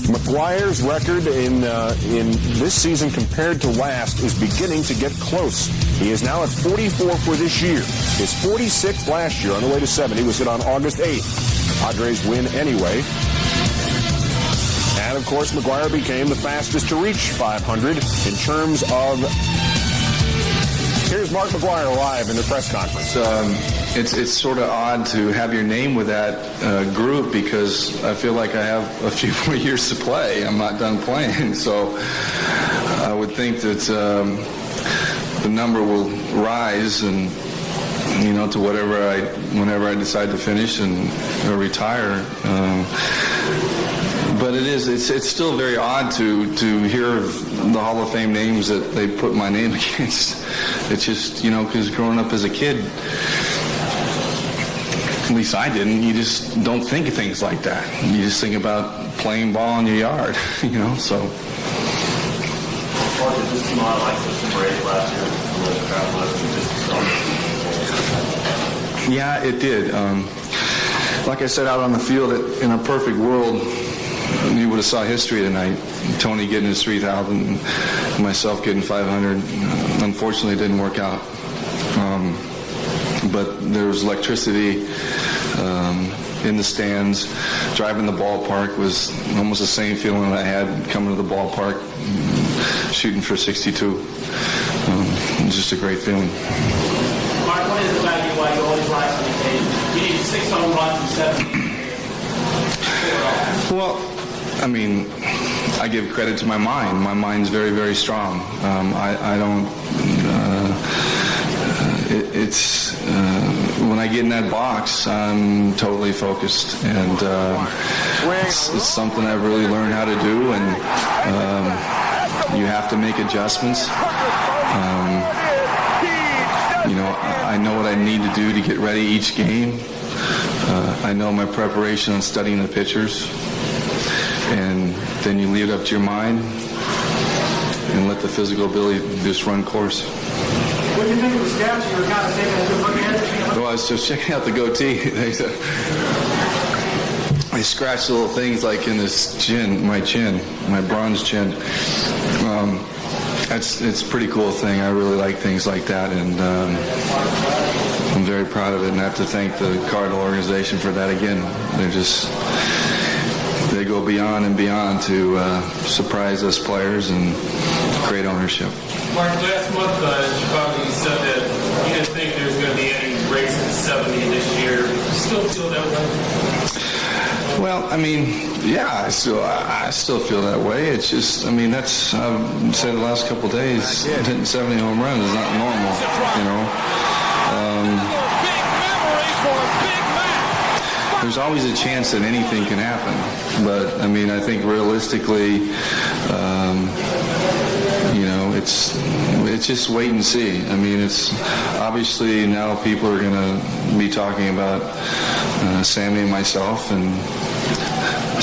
McGwire's record in this season compared to last is beginning to get close. He is now at 44 for this year. His 46th last year, on the way to 70, was hit on August 8th. Padres win anyway. And, of course, McGwire became the fastest to reach 500 in terms of... Here's Mark McGwire live in the press conference. It's sort of odd to have your name with that group because I feel like I have a few more years to play. I'm not done playing, so I would think that the number will rise and to whenever I decide to finish and or retire. But it's still very odd to hear the Hall of Fame names that they put my name against. It's just, because growing up as a kid, at least I didn't, you just don't think of things like that. You just think about playing ball in your yard, so. Did this team like this break last year? Yeah, it did. Like I said, out on the field, in a perfect world, you would have saw history tonight. Tony getting his 3,000, myself getting 500. Unfortunately, it didn't work out. But there was electricity in the stands. Driving the ballpark was almost the same feeling that I had coming to the ballpark, shooting for 62. It was just a great feeling. Mark, what is it about you why you always rise to the occasion? You need 6 home runs and 7. Well, I give credit to my mind. My mind's very, very strong. I don't... when I get in that box, I'm totally focused, and it's something I've really learned how to do, and you have to make adjustments. I know what I need to do to get ready each game. I know my preparation on studying the pitchers, and then you leave it up to your mind and let the physical ability just run course. What do you think of the scouts? You were kind of taking a good look at it? Well, I was just checking out the goatee. They scratched little things like in this my bronze chin. It's a pretty cool thing. I really like things like that, and I'm very proud of it. And I have to thank the Cardinal organization for that again. They go beyond and beyond to surprise us players and create ownership. Mark, last month in Chicago, you said that you didn't think there was going to be any race at 70 this year. Do you still feel that way? Well, yeah, I still feel that way. It's just, that's, I've said the last couple of days, hitting 70 home runs is not normal, there's always a chance that anything can happen. But I mean, I think realistically, it's just wait and see. I mean, it's obviously now people are going to be talking about Sammy and myself, and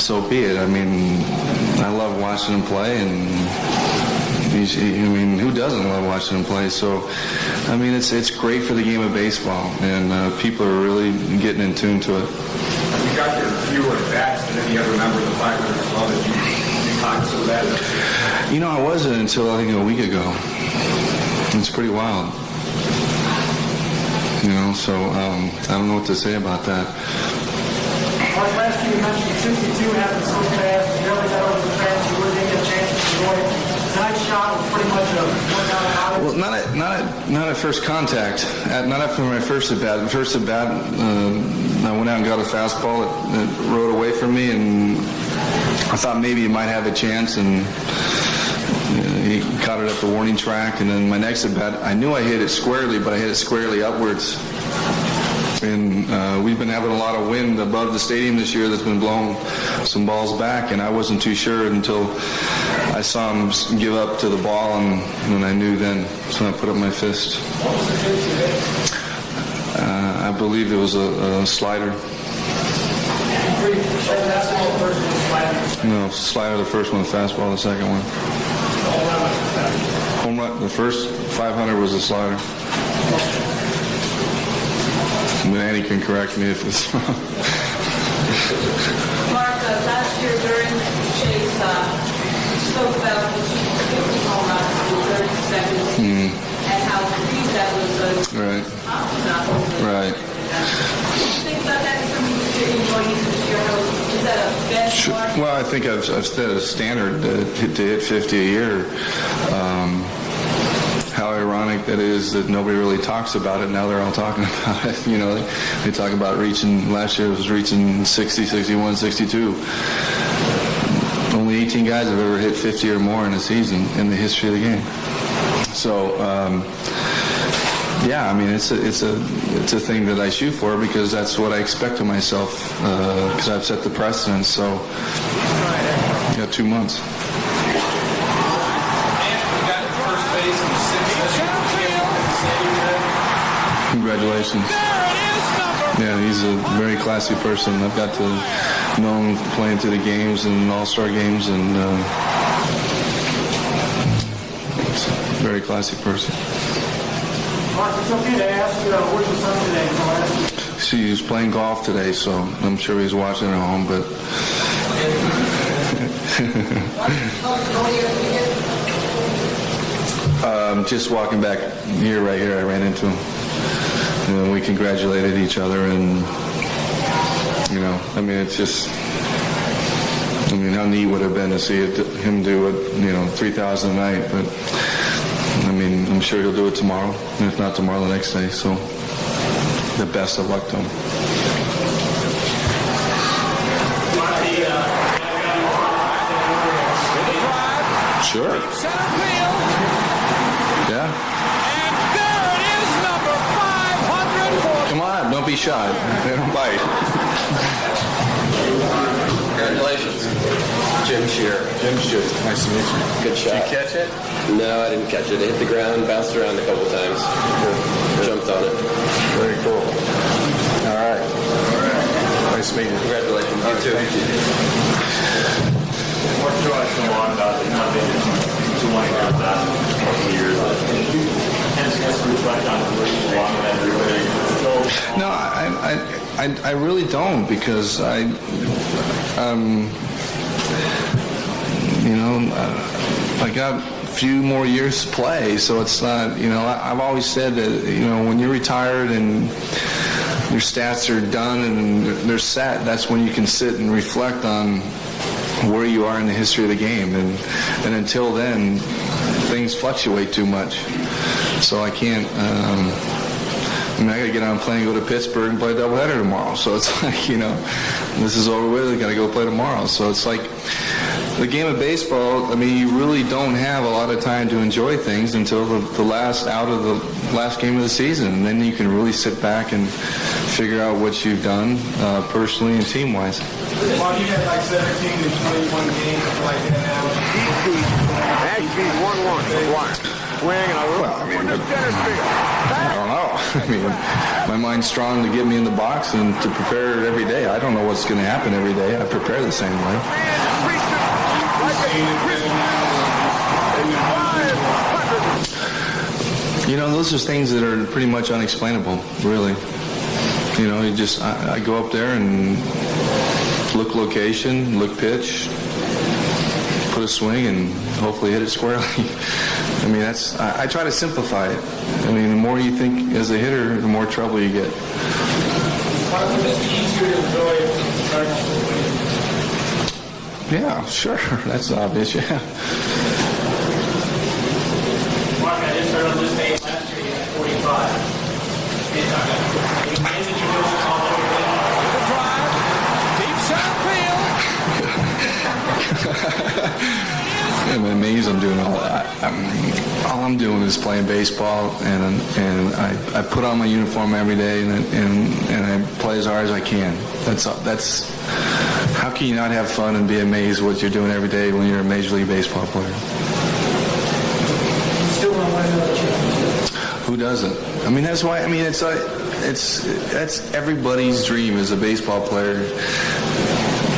so be it. I mean, I love watching him play, and who doesn't love watching him play? So, I mean, it's great for the game of baseball, and people are really getting in tune to it. You got your fewer at-bats than any other member of the 500 club that you talked so bad. You know, I wasn't until I think a week ago. It's pretty wild. You know, so I don't know what to say about that. Mark, last year you mentioned 62 happened so fast, you never got over the fence, you really didn't get a chance to enjoy it. Tonight's shot was pretty much a one-down. Well, not at first contact. Not after my first at bat. First at bat, I went out and got a fastball that rode away from me, and I thought maybe he might have a chance, and he caught it at the warning track. And then my next at bat, I knew I hit it squarely, but I hit it squarely upwards. And we've been having a lot of wind above the stadium this year that's been blowing some balls back, and I wasn't too sure until I saw him give up to the ball, and then I knew then, so I put up my fist. I believe it was a slider. No, slider the first one, fastball the second one. Home run, the first 500 was a slider. Annie can correct me if it's wrong. Mark, last year during the chase, you spoke about the 50 home runs in 30 seconds and how pleased that was. Right. Right. What do you think about that in terms of getting going into this year? Is that a benchmark? Well, I think I've set a standard to hit 50 a year. How ironic that is that nobody really talks about it. Now they're all talking about it. You know, they talk about reaching, last year it was reaching 60, 61, 62. Only 18 guys have ever hit 50 or more in a season in the history of the game. So, yeah, I mean, it's a thing that I shoot for because that's what I expect of myself because I've set the precedent. So, yeah, 2 months. Congratulations. Yeah, he's a very classy person. I've got to know him playing through the games and all-star games, and it's a very classy person. Mark, it's okay to ask, where's your son today? See, he's playing golf today, so I'm sure he's watching at home, but... just walking back right here, I ran into him. And we congratulated each other, and, you know, I mean, it's just, I mean, how neat would it have been to see him do it, you know, 3,000 a night, but, I mean, I'm sure he'll do it tomorrow, and if not tomorrow, the next day, so the best of luck to him. Sure. Yeah. And there it is, number 500. Come on, don't be shy. They don't bite. Congratulations. Jim Shearer. Jim Shearer. Nice to meet you. Good shot. Did you catch it? No, I didn't catch it. It hit the ground, bounced around a couple times. Jumped on it. Very cool. All right. Nice to meet you. Congratulations. You too. Thank you. What's your advice on one about not being too long about that couple of years? And it's just reflect on the long and everything. No, I really don't, because I got a few more years to play, so it's not, you know, I've always said that, you know, when you're retired and your stats are done and they're set, that's when you can sit and reflect on where you are in the history of the game, and until then, things fluctuate too much, so I can't. I got to get on a plane and go to Pittsburgh and play a doubleheader tomorrow. So it's like, you know, this is over with. I got to go play tomorrow. So it's like, the game of baseball, I mean, you really don't have a lot of time to enjoy things until the last game of the season. And then you can really sit back and figure out what you've done personally and team-wise. Well, you had like 17 to 21 games, something like that now. Actually, 1-1. Swing and a Well, I mean, I don't know. I mean, my mind's strong to get me in the box and to prepare every day. I don't know what's going to happen every day. I prepare the same way. You know, those are things that are pretty much unexplainable, really. You know, I go up there and look location, look pitch, put a swing, and hopefully hit it squarely. I mean, I try to simplify it. I mean, the more you think as a hitter, the more trouble you get. Would this be easier to enjoy if Yeah, sure. That's obvious, yeah. Mark, I just heard on this page last year you had 45. Any ways that you're doing all over the drive, deep center field. I'm amazed I'm doing all that. All I'm doing is playing baseball, and I put on my uniform every day, and I play as hard as I can. That's how can you not have fun and be amazed what you're doing every day when you're a Major League Baseball player? Who doesn't? I mean, that's why. I mean, that's everybody's dream as a baseball player.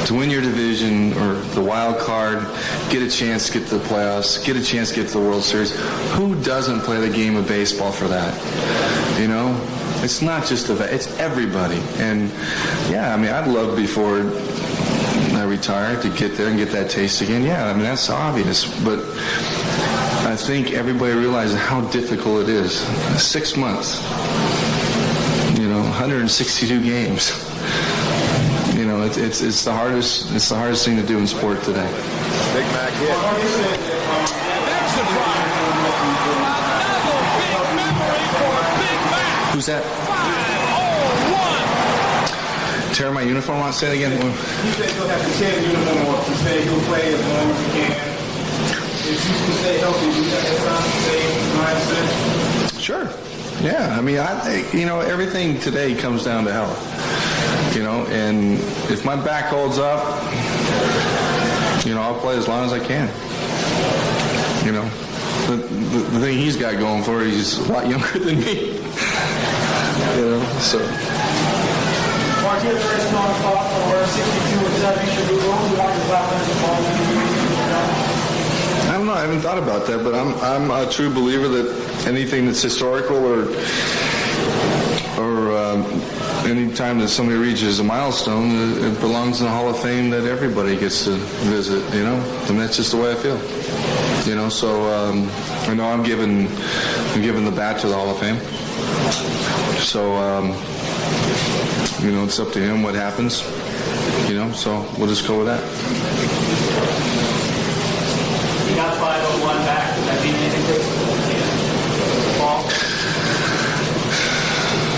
To win your division or the wild card, get a chance to get to the playoffs, get a chance to get to the World Series. Who doesn't play the game of baseball for that? You know? It's not just it's everybody. And, yeah, I mean, I'd love before I retire to get there and get that taste again. Yeah, I mean, that's obvious. But I think everybody realizes how difficult it is. 6 months. You know, 162 games. You know, it's the hardest thing to do in sport today. Big Mac hit. Who's that? Tear my uniform off. Say it again. He said he'll have to tear the uniform off. He said he'll play as long as he can. If you can stay healthy, you got that time to stay mindset. Sure. Yeah. I mean, everything today comes down to health. You know, and if my back holds up, you know, I'll play as long as I can. You know, the thing he's got going for it, he's a lot younger than me. You know, so. Mark, you have a very strong thought for 62 and 7. Should we go on to watch the I don't know. I haven't thought about that, but I'm a true believer that anything that's historical or any time that somebody reaches a milestone, it belongs in the Hall of Fame that everybody gets to visit, you know? And that's just the way I feel. You know, so I know I'm giving the bat to the Hall of Fame. So, you know, it's up to him what happens. You know, so we'll just go with that. You got 501 back. Does that mean anything to Paul?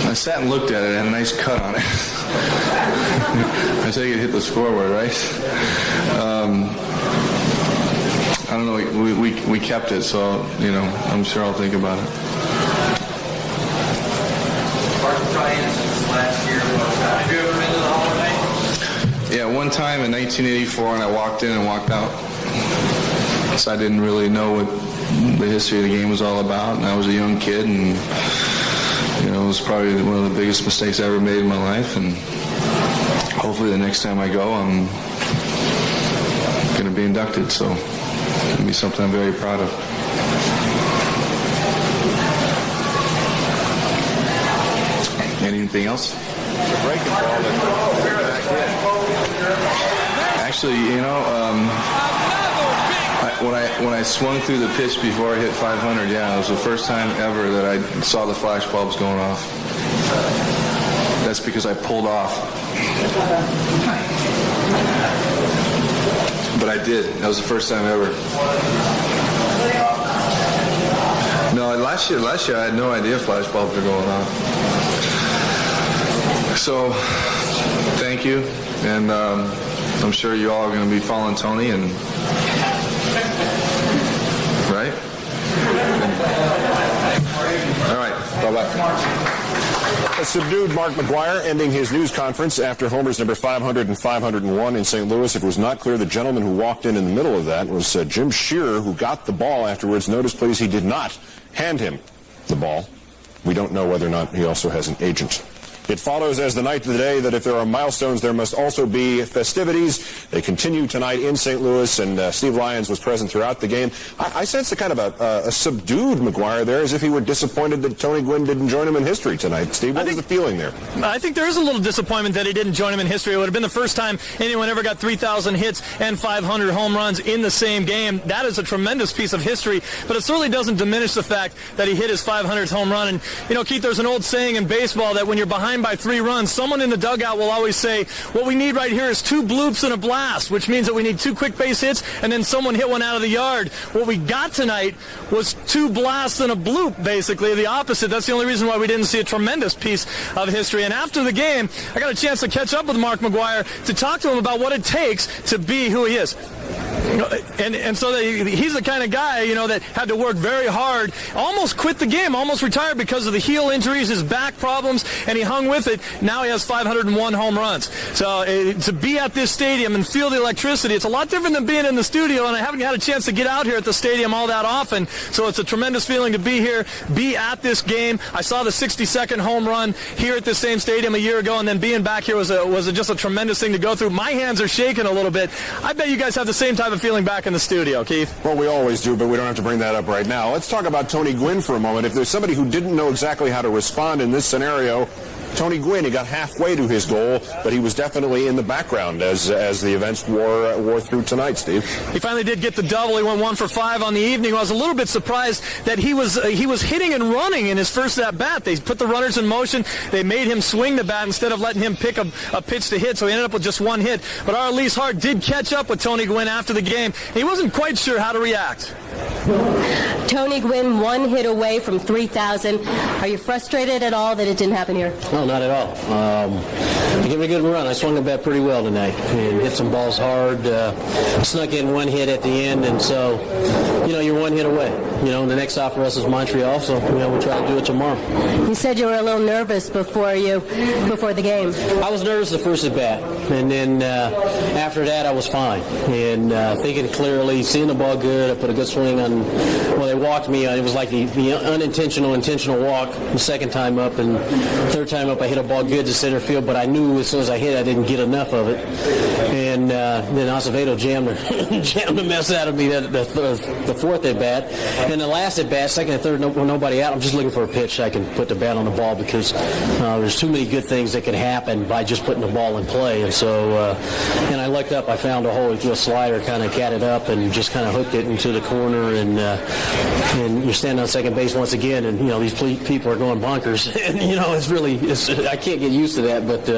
I sat and looked at it. It had a nice cut on it. I think it hit the scoreboard, right? I don't know. We kept it, so you know, I'm sure I'll think about it. Last year, have you ever been to the Hall of Fame? Yeah, one time in 1984, and I walked in and walked out. So I didn't really know what the history of the game was all about, and I was a young kid, and you know, it was probably one of the biggest mistakes I ever made in my life, and hopefully the next time I go, I'm going to be inducted, so it'll be something I'm very proud of. Anything else? Actually, you know, when I swung through the pitch before I hit 500, yeah, it was the first time ever that I saw the flash bulbs going off. That's because I pulled off. But I did. That was the first time ever. No, last year I had no idea flash bulbs were going off. So, thank you, and I'm sure you all are going to be following Tony, and A subdued Mark McGwire ending his news conference after homers number 500 and 501 in St. Louis. It was not clear the gentleman who walked in the middle of that was Jim Shearer, who got the ball afterwards. Notice, please, he did not hand him the ball. We don't know whether or not he also has an agent. It follows as the night of the day that if there are milestones, there must also be festivities. They continue tonight in St. Louis, and Steve Lyons was present throughout the game. I sensed a kind of a subdued McGwire there, as if he were disappointed that Tony Gwynn didn't join him in history tonight. Steve, what was the feeling there? I think there is a little disappointment that he didn't join him in history. It would have been the first time anyone ever got 3,000 hits and 500 home runs in the same game. That is a tremendous piece of history, but it certainly doesn't diminish the fact that he hit his 500th home run. And, you know, Keith, there's an old saying in baseball that when you're behind by 3 runs, someone in the dugout will always say, what we need right here is 2 bloops and a blast, which means that we need 2 quick base hits and then someone hit one out of the yard. What we got tonight was 2 blasts and a bloop, basically, the opposite. That's the only reason why we didn't see a tremendous piece of history. And after the game, I got a chance to catch up with Mark McGwire to talk to him about what it takes to be who he is. And so he's the kind of guy, you know, that had to work very hard, almost quit the game, almost retired because of the heel injuries, his back problems, and he hung with it. Now he has 501 home runs. So to be at this stadium and feel the electricity, it's a lot different than being in the studio, and I haven't had a chance to get out here at the stadium all that often. So it's a tremendous feeling to be here, be at this game. I saw the 62nd home run here at this same stadium a year ago, and then being back here was just a tremendous thing to go through. My hands are shaking a little bit. I bet you guys have the same type of feeling back in the studio, Keith. Well, we always do, but we don't have to bring that up right now. Let's talk about Tony Gwynn for a moment. If there's somebody who didn't know exactly how to respond in this scenario, Tony Gwynn, he got halfway to his goal, but he was definitely in the background as the events wore through tonight, Steve. He finally did get the double. He went 1 for 5 on the evening. I was a little bit surprised that he was hitting and running in his first at-bat. They put the runners in motion. They made him swing the bat instead of letting him pick a pitch to hit, so he ended up with just 1 hit. But our Elise Hart did catch up with Tony Gwynn after the game. He wasn't quite sure how to react. Tony Gwynn 1 hit away from 3,000. Are you frustrated at all that it didn't happen here? No, not at all. I gave it a good run. I swung the bat pretty well tonight and hit some balls hard. Snuck in 1 hit at the end, and so, you know, you're 1 hit away. You know, the next stop for us is Montreal, so, you know, we'll try to do it tomorrow. You said you were a little nervous before the game. I was nervous the first at bat, and then after that I was fine. And thinking clearly, seeing the ball good, I put a good swing on. Well, they walked me. It was like the intentional walk the second time up, and third time up I hit a ball good to center field, but I knew as soon as I hit I didn't get enough of it. And then Acevedo jammed the mess out of me the fourth at bat. And the last at bat, second and third, nobody out. I'm just looking for a pitch so I can put the bat on the ball, because there's too many good things that can happen by just putting the ball in play. And so, and I looked up, I found a hole, threw a slider, kind of cat it up, and just kind of hooked it into the corner. And you're standing on second base once again, and you know these people are going bonkers. And you know I can't get used to that, but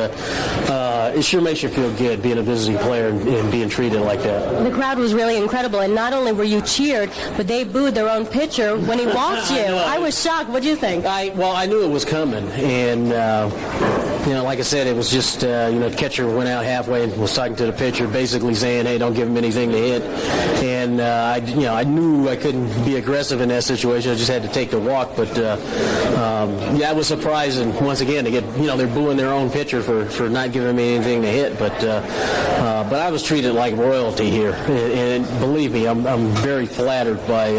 it sure makes you feel good being a visiting player and being treated like that. The crowd was really incredible, and not only were you cheered, but they booed their own pitcher when he walked you. I was shocked. What do you think? I knew it was coming, and you know, like I said, it was just you know, the catcher went out halfway and was talking to the pitcher, basically saying, "Hey, don't give him anything to hit." And I knew I couldn't be aggressive in that situation. I just had to take the walk. But yeah, it was surprising once again to get, you know, they're booing their own pitcher for not giving me anything to hit. But I was treated like royalty here, and believe me, I'm very flattered by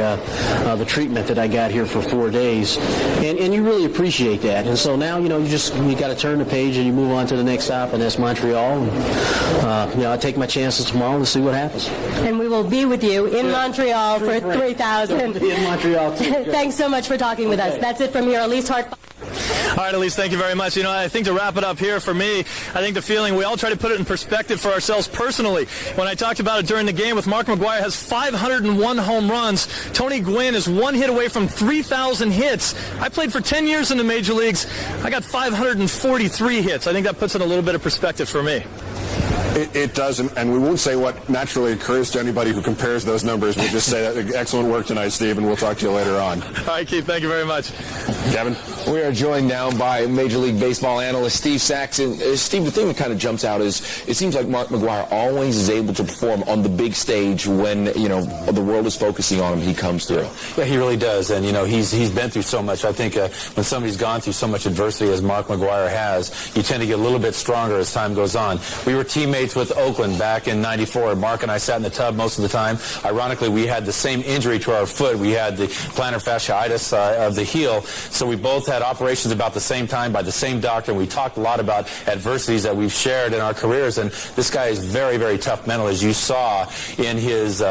the treatment that I got here for 4 days, and you really appreciate that. And so now, you know, you got to turn the page and you move on to the next stop, and that's Montreal. And, you know, I take my chances tomorrow to see what happens. And we will be with you in Montreal for 3,000. In Montreal too. Thanks so much for talking with us. That's it from here. Elise Hart. All right, Elise, thank you very much. You know, I think to wrap it up here for me, I think the feeling, we all try to put it in perspective for ourselves personally. When I talked about it during the game with Mark McGwire has 501 home runs. Tony Gwynn is 1 hit away from 3,000 hits. I played for 10 years in the major leagues. I got 543 hits. I think that puts it in a little bit of perspective for me. It doesn't, and we won't say what naturally occurs to anybody who compares those numbers. We'll just say that excellent work tonight, Steve, and we'll talk to you later on. All right, Keith, thank you very much. Kevin? We are joined now by Major League Baseball analyst Steve Saxon. Steve, the thing that kind of jumps out is it seems like Mark McGwire always is able to perform on the big stage when, the world is focusing on him. He comes through. Yeah, he really does, and, he's been through so much. I think when somebody's gone through so much adversity as Mark McGwire has, you tend to get a little bit stronger as time goes on. We were teammates with Oakland back in '94. Mark and I sat in the tub most of the time. Ironically, we had the same injury to our foot. We had the plantar fasciitis of the heel, so we both had operations about the same time by the same doctor, and we talked a lot about adversities that we've shared in our careers, and this guy is very, very tough mental. As you saw in his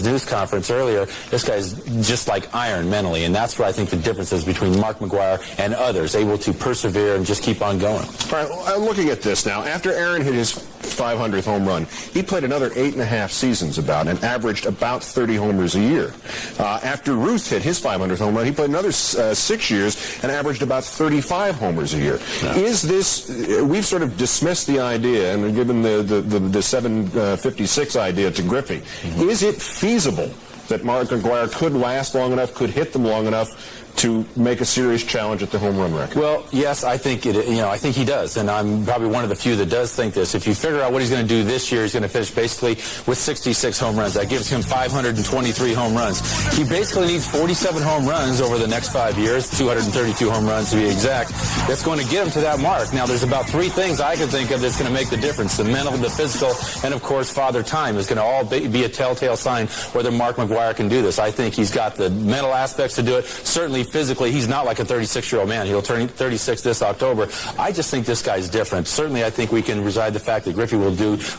news conference earlier, this guy's just like iron mentally, and that's what I think the difference is between Mark McGwire and others, able to persevere and just keep on going. All right, well, looking at this now, after Aaron hit his 500th home run, he played another 8.5 seasons and averaged about 30 homers a year. After Ruth hit his 500th home run, he played another 6 years and averaged about 35 homers a year. No. Is this, we've sort of dismissed the idea and given the 756 idea to Griffey. Mm-hmm. Is it feasible that Mark McGwire could last long enough, could hit them long enough to make a serious challenge at the home run record? Well, yes, I think I think he does, and I'm probably one of the few that does think this. If you figure out what he's going to do this year, he's going to finish basically with 66 home runs. That gives him 523 home runs. He basically needs 47 home runs over the next 5 years, 232 home runs to be exact. That's going to get him to that mark. Now, there's about 3 things I can think of that's going to make the difference: the mental, the physical, and of course, Father Time is going to all be a telltale sign whether Mark McGwire can do this. I think he's got the mental aspects to do it. Certainly, physically, he's not like a 36-year-old man. He'll turn 36 this October. I just think this guy's different. Certainly, I think we can reside the fact that Griffey will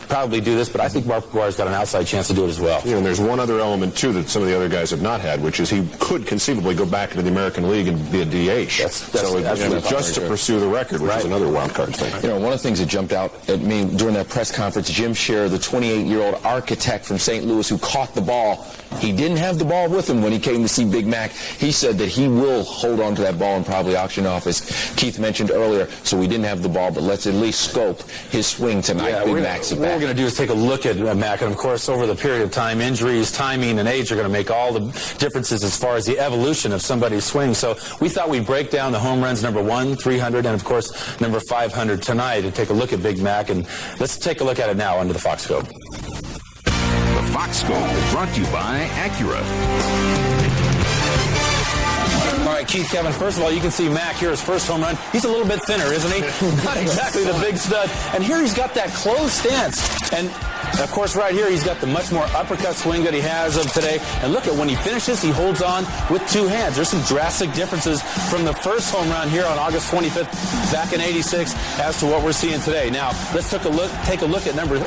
probably do this, but I think Mark McGwire's got an outside chance to do it as well. And there's one other element, too, that some of the other guys have not had, which is he could conceivably go back into the American League and be a DH. Just to pursue the record, which is another wild card thing. One of the things that jumped out at me during that press conference, Jim Scherer, the 28-year-old architect from St. Louis who caught the ball, he didn't have the ball with him when he came to see Big Mac. He said that he will hold on to that ball and probably auction off, as Keith mentioned earlier. So we didn't have the ball, but let's at least scope his swing tonight. Yeah, what we're going to do is take a look at Mac, and of course, over the period of time, injuries, timing, and age are going to make all the differences as far as the evolution of somebody's swing. So we thought we'd break down the home runs, number 1, 300, and of course, number 500 tonight, and take a look at Big Mac. And let's take a look at it now under the Fox Scope. The Fox Scope is brought to you by Acura. All right, Keith, Kevin, first of all, you can see Mac here, his first home run. He's a little bit thinner, isn't he? Not exactly the big stud. And here he's got that closed stance. And, of course, right here, he's got the much more uppercut swing that he has of today. And look at when he finishes, he holds on with 2 hands. There's some drastic differences from the first home run here on August 25th back in '86 as to what we're seeing today. Now, let's take a look at number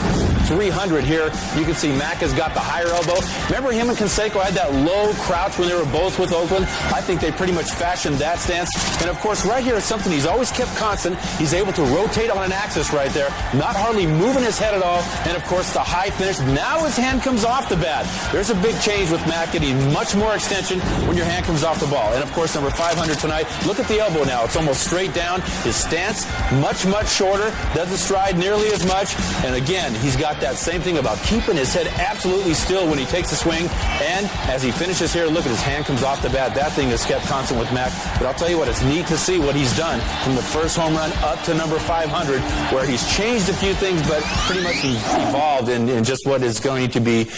300 here. You can see Mac has got the higher elbow. Remember him and Canseco had that low crouch when they were both with Oakland? I think they pretty much fashioned that stance. And, of course, right here is something he's always kept constant. He's able to rotate on an axis right there, not hardly moving his head at all. And, of course, the high finish. Now his hand comes off the bat. There's a big change with Mac, getting much more extension when your hand comes off the ball. And, of course, number 500 tonight. Look at the elbow now. It's almost straight down. His stance, much, much shorter. Doesn't stride nearly as much. And, again, he's got that same thing about keeping his head absolutely still when he takes a swing. And as he finishes here, look at his hand comes off the bat. That thing is kept constant with Mac. But I'll tell you what, it's neat to see what he's done from the first home run up to number 500, where he's changed a few things, but pretty much he's evolved in just what is going to be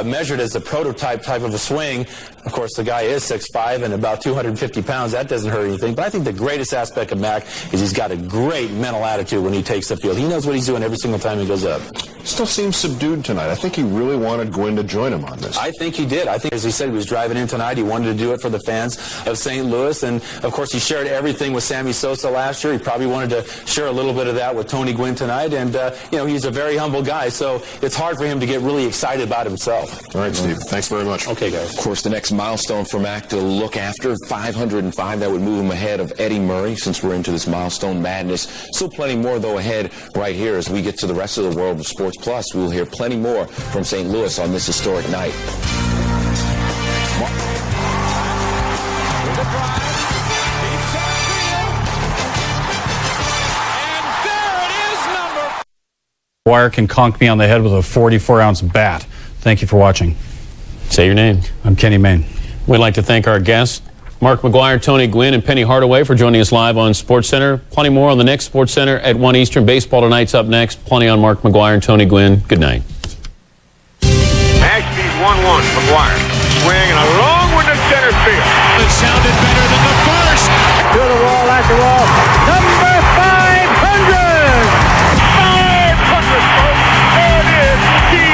measured as a prototype type of a swing. Of course, the guy is 6'5" and about 250 pounds. That doesn't hurt anything. But I think the greatest aspect of Mac is he's got a great mental attitude when he takes the field. He knows what he's doing every single time he goes up. Still seems subdued tonight. I think he really wanted Gwynn to join him on this. I think he did. I think, as he said, he was driving in tonight. He wanted to do it for the fans of St. Louis. And, of course, he shared everything with Sammy Sosa last year. He probably wanted to share a little bit of that with Tony Gwynn tonight. And, he's a very humble guy, so it's hard for him to get really excited about himself. All right, Steve. Thanks very much. Okay, guys. Of course, the next milestone for Mac to look after, 505. That would move him ahead of Eddie Murray, since we're into this milestone madness. Still plenty more, though, ahead right here as we get to the rest of the world of Sports Plus. We'll hear plenty more from St. Louis on this historic night. McGwire can conk me on the head with a 44-ounce bat. Thank you for watching. Say your name. I'm Kenny Mayne. We'd like to thank our guests, Mark McGwire, Tony Gwynn, and Penny Hardaway, for joining us live on SportsCenter. Plenty more on the next SportsCenter at 1 Eastern. Baseball tonight's up next. Plenty on Mark McGwire and Tony Gwynn. Good night. Ashby's 1-1. McGwire swing and a long one to center field. It sounded better than the first. To the wall, at the wall. Number 500. 500, folks. There it is. He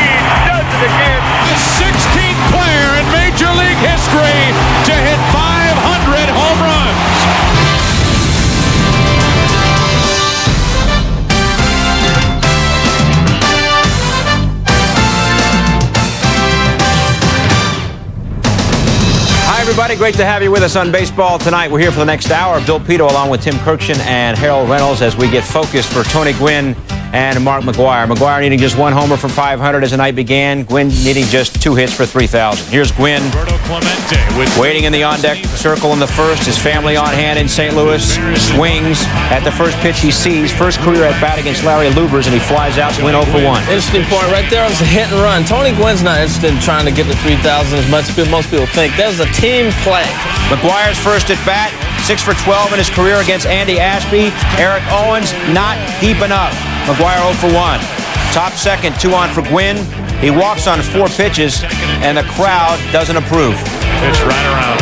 does it again. The 16th player in Major League history to hit 500 home runs. Hi, everybody. Great to have you with us on Baseball Tonight. We're here for the next hour. Bill Pito along with Tim Kirkshin and Harold Reynolds as we get focused for Tony Gwynn and Mark McGwire. McGwire needing just one homer for 500 as the night began. Gwynn needing just 2 hits for 3,000. Here's Gwynn waiting in the on-deck circle in the first. His family on hand in St. Louis. Swings at the first pitch he sees. First career at bat against Larry Lubers, and he flies out to win 0 for 1. Interesting point right there. It was a hit and run. Tony Gwynn's not interested in trying to get to 3,000 as much as most people think. That was a team play. McGwire's first at bat, 6 for 12 in his career against Andy Ashby. Eric Owens not deep enough. McGwire 0 for 1. Top second, 2 on for Gwynn. He walks on 4 pitches, and the crowd doesn't approve. Pitch right around.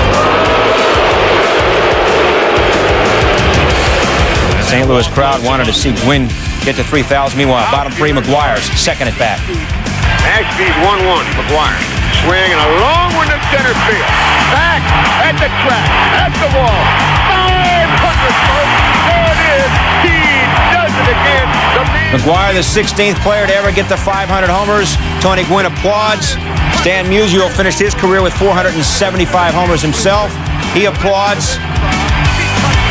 The St. Louis crowd wanted to see Gwynn get to 3,000. Meanwhile, bottom 3, McGwire's second at bat. Ashby's 1-1. McGwire swing and a long one to center field. Back at the track, at the wall. 500, folks. There it is. He does it again. McGwire, the 16th player to ever get to 500 homers. Tony Gwynn applauds. Stan Musial finished his career with 475 homers himself. He applauds.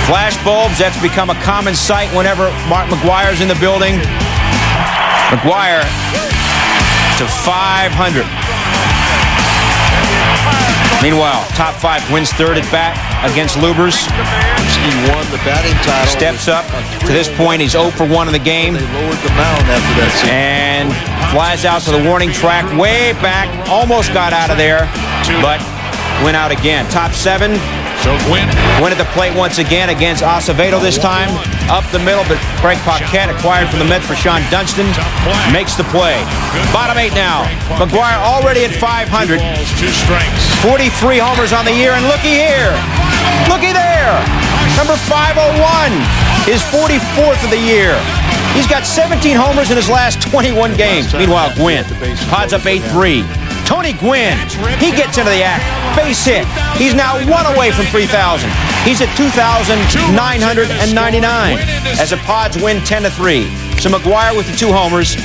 Flash bulbs, that's become a common sight whenever Mark McGwire's in the building. McGwire to 500. Meanwhile, top 5 wins third at bat against Lubers. He won the batting title. Steps up. To this point, he's 0 for 1 in the game. They lowered the mound after that season. And flies out to the warning track way back. Almost got out of there, but went out again. Top 7. So Gwynn at the plate once again against Acevedo this time. Up the middle, but Craig Paquette, acquired from the Mets for Sean Dunston, makes the play. Bottom 8 now. McGwire already at 500. 43 homers on the year, and looky here. Looky there. Number 501, his 44th of the year. He's got 17 homers in his last 21 games. Meanwhile, Gwynn, Pods up 8-3. Tony Gwynn, he gets into the act. Base hit. He's now 1 away from 3,000. He's at 2,999 as the Pods win 10-3. So McGwire with the 2 homers,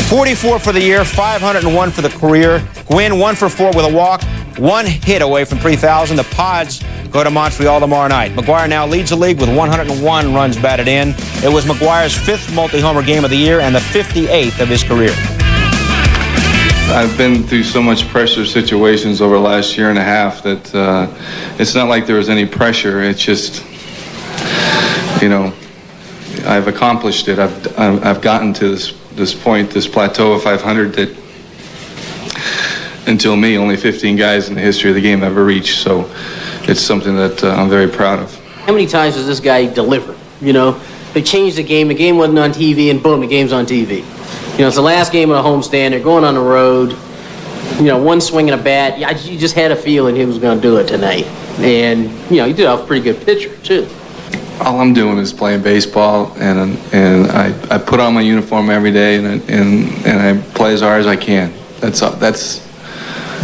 44 for the year, 501 for the career. Gwynn 1 for 4 with a walk, 1 hit away from 3,000. The Pods go to Montreal tomorrow night. McGwire now leads the league with 101 runs batted in. It was McGwire's 5th multi-homer game of the year and the 58th of his career. I've been through so much pressure situations over the last year and a half that it's not like there was any pressure. It's just, you know, I've accomplished it. I've gotten to this point, this plateau of 500 that, until me, only 15 guys in the history of the game ever reached. So it's something that I'm very proud of. How many times does this guy deliver? You know, they changed the game wasn't on TV, and boom, the game's on TV. You know, it's the last game of a homestand. They're going on the road. You know, 1 swing and a bat. You just had a feeling he was going to do it tonight. And, you know, he did have a pretty good pitcher, too. All I'm doing is playing baseball, and I put on my uniform every day, and I play as hard as I can. That's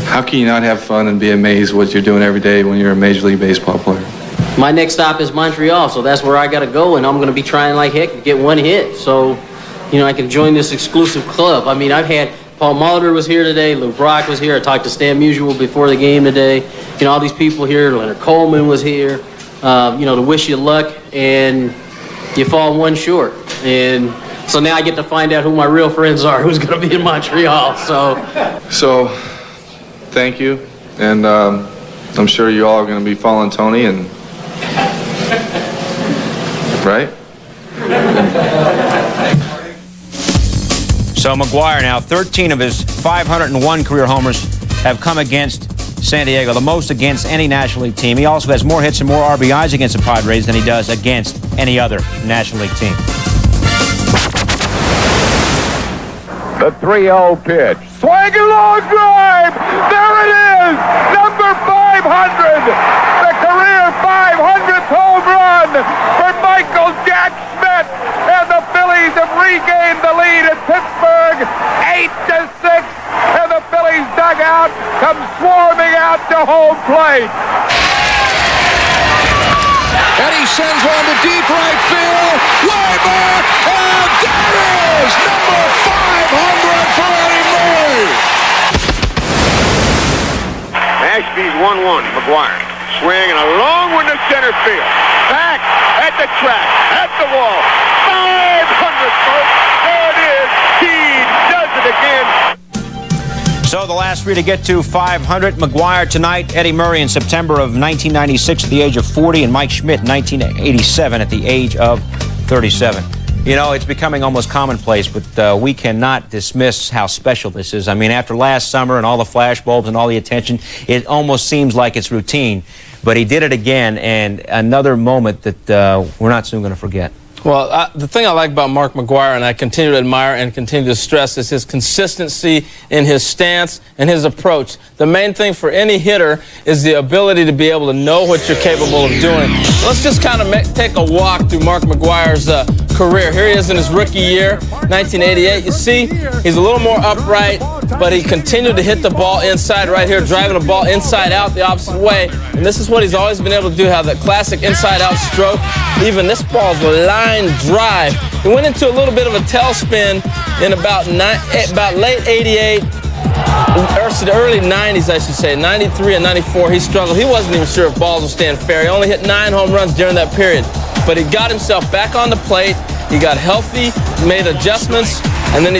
how can you not have fun and be amazed what you're doing every day when you're a Major League Baseball player? My next stop is Montreal, so that's where I got to go, and I'm going to be trying like heck to get 1 hit. So, you know, I can join this exclusive club. I mean, I've had Paul Molitor was here today, Lou Brock was here. I talked to Stan Musial before the game today. You know, all these people here. Leonard Coleman was here. You know, to wish you luck, and you fall 1 short. And so now I get to find out who my real friends are, who's going to be in Montreal. So, thank you, and I'm sure you all are going to be following Tony, and right? So McGwire now, 13 of his 501 career homers have come against San Diego, the most against any National League team. He also has more hits and more RBIs against the Padres than he does against any other National League team. The 3-0 pitch. Swing and long drive. There it is. Number 500. The career 500th home run for Michael Jack Schmidt. And the Phillies have regained the lead at Pittsburgh 8-6. And the Phillies dugout comes swarming out to home plate. And he sends one to deep right field. Way back. And there it is. Number 500 for Eddie Murray. Ashby's 1-1. McGwire swinging a long one to center field. Back at the track, at the wall. 500, folks. There it is. He does it again. So the last three to get to 500. McGwire tonight, Eddie Murray in September of 1996 at the age of 40, and Mike Schmidt in 1987 at the age of 37. You know, it's becoming almost commonplace, but we cannot dismiss how special this is. I mean, after last summer and all the flashbulbs and all the attention, it almost seems like it's routine. But he did it again, and another moment that we're not soon going to forget. Well, the thing I like about Mark McGwire, and I continue to admire and continue to stress, is his consistency in his stance and his approach. The main thing for any hitter is the ability to be able to know what you're capable of doing. Let's just kind of take a walk through Mark McGwire's career. Here he is in his rookie year, 1988. You see, he's a little more upright, but he continued to hit the ball inside right here, driving the ball inside out the opposite way. And this is what he's always been able to do, have that classic inside-out stroke. Even this ball's a line drive. He went into a little bit of a tailspin in about late 88, or the early 90s, I should say, 93 and 94. He struggled. He wasn't even sure if balls were staying fair. He only hit 9 home runs during that period. But he got himself back on the plate. He got healthy, made adjustments, and then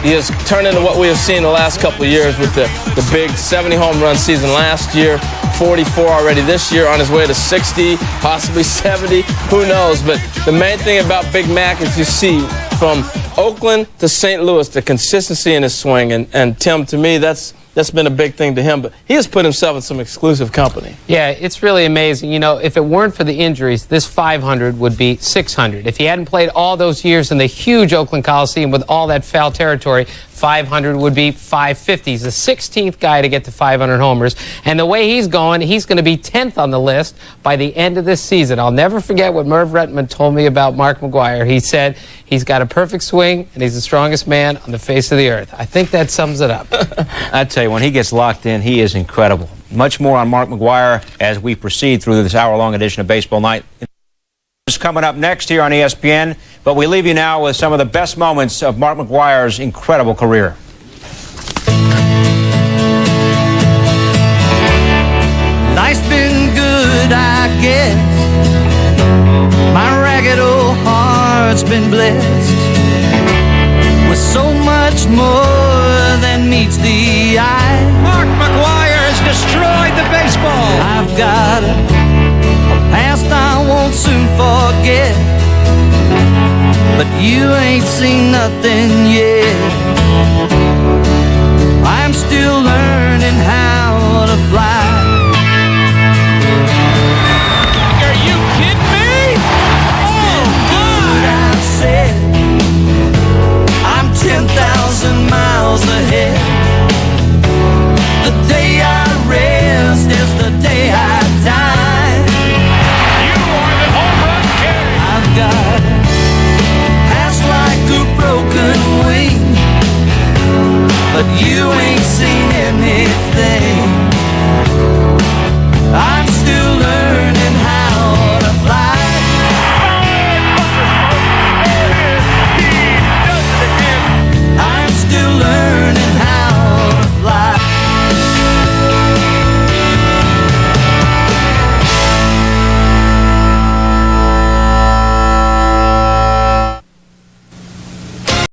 he has turned into what we have seen the last couple of years with the big 70 home run season last year, 44 already this year, on his way to 60, possibly 70, who knows. But the main thing about Big Mac is you see from Oakland to St. Louis, the consistency in his swing. And Tim, to me, that's been a big thing to him. But he has put himself in some exclusive company. Yeah, it's really amazing. You know, if it weren't for the injuries, this 500 would be 600. If he hadn't played all those years in the huge Oakland Coliseum with all that foul territory, 500 would be 550. He's the 16th guy to get to 500 homers. And the way he's going to be 10th on the list by the end of this season. I'll never forget what Merv Rettenman told me about Mark McGwire. He said he's got a perfect swing and he's the strongest man on the face of the earth. I think that sums it up. I tell you, when he gets locked in, he is incredible. Much more on Mark McGwire as we proceed through this hour-long edition of Baseball Night. Is coming up next here on ESPN, but we leave you now with some of the best moments of Mark McGwire's incredible career. Life's been good, I guess. My ragged old heart's been blessed with so much more than meets the eye. Mark McGwire has destroyed the baseball. I've got a past I won't soon forget, but you ain't seen nothing yet. I'm still learning how to fly. Are you kidding me? Oh, good, I've said I'm 10,000 miles ahead.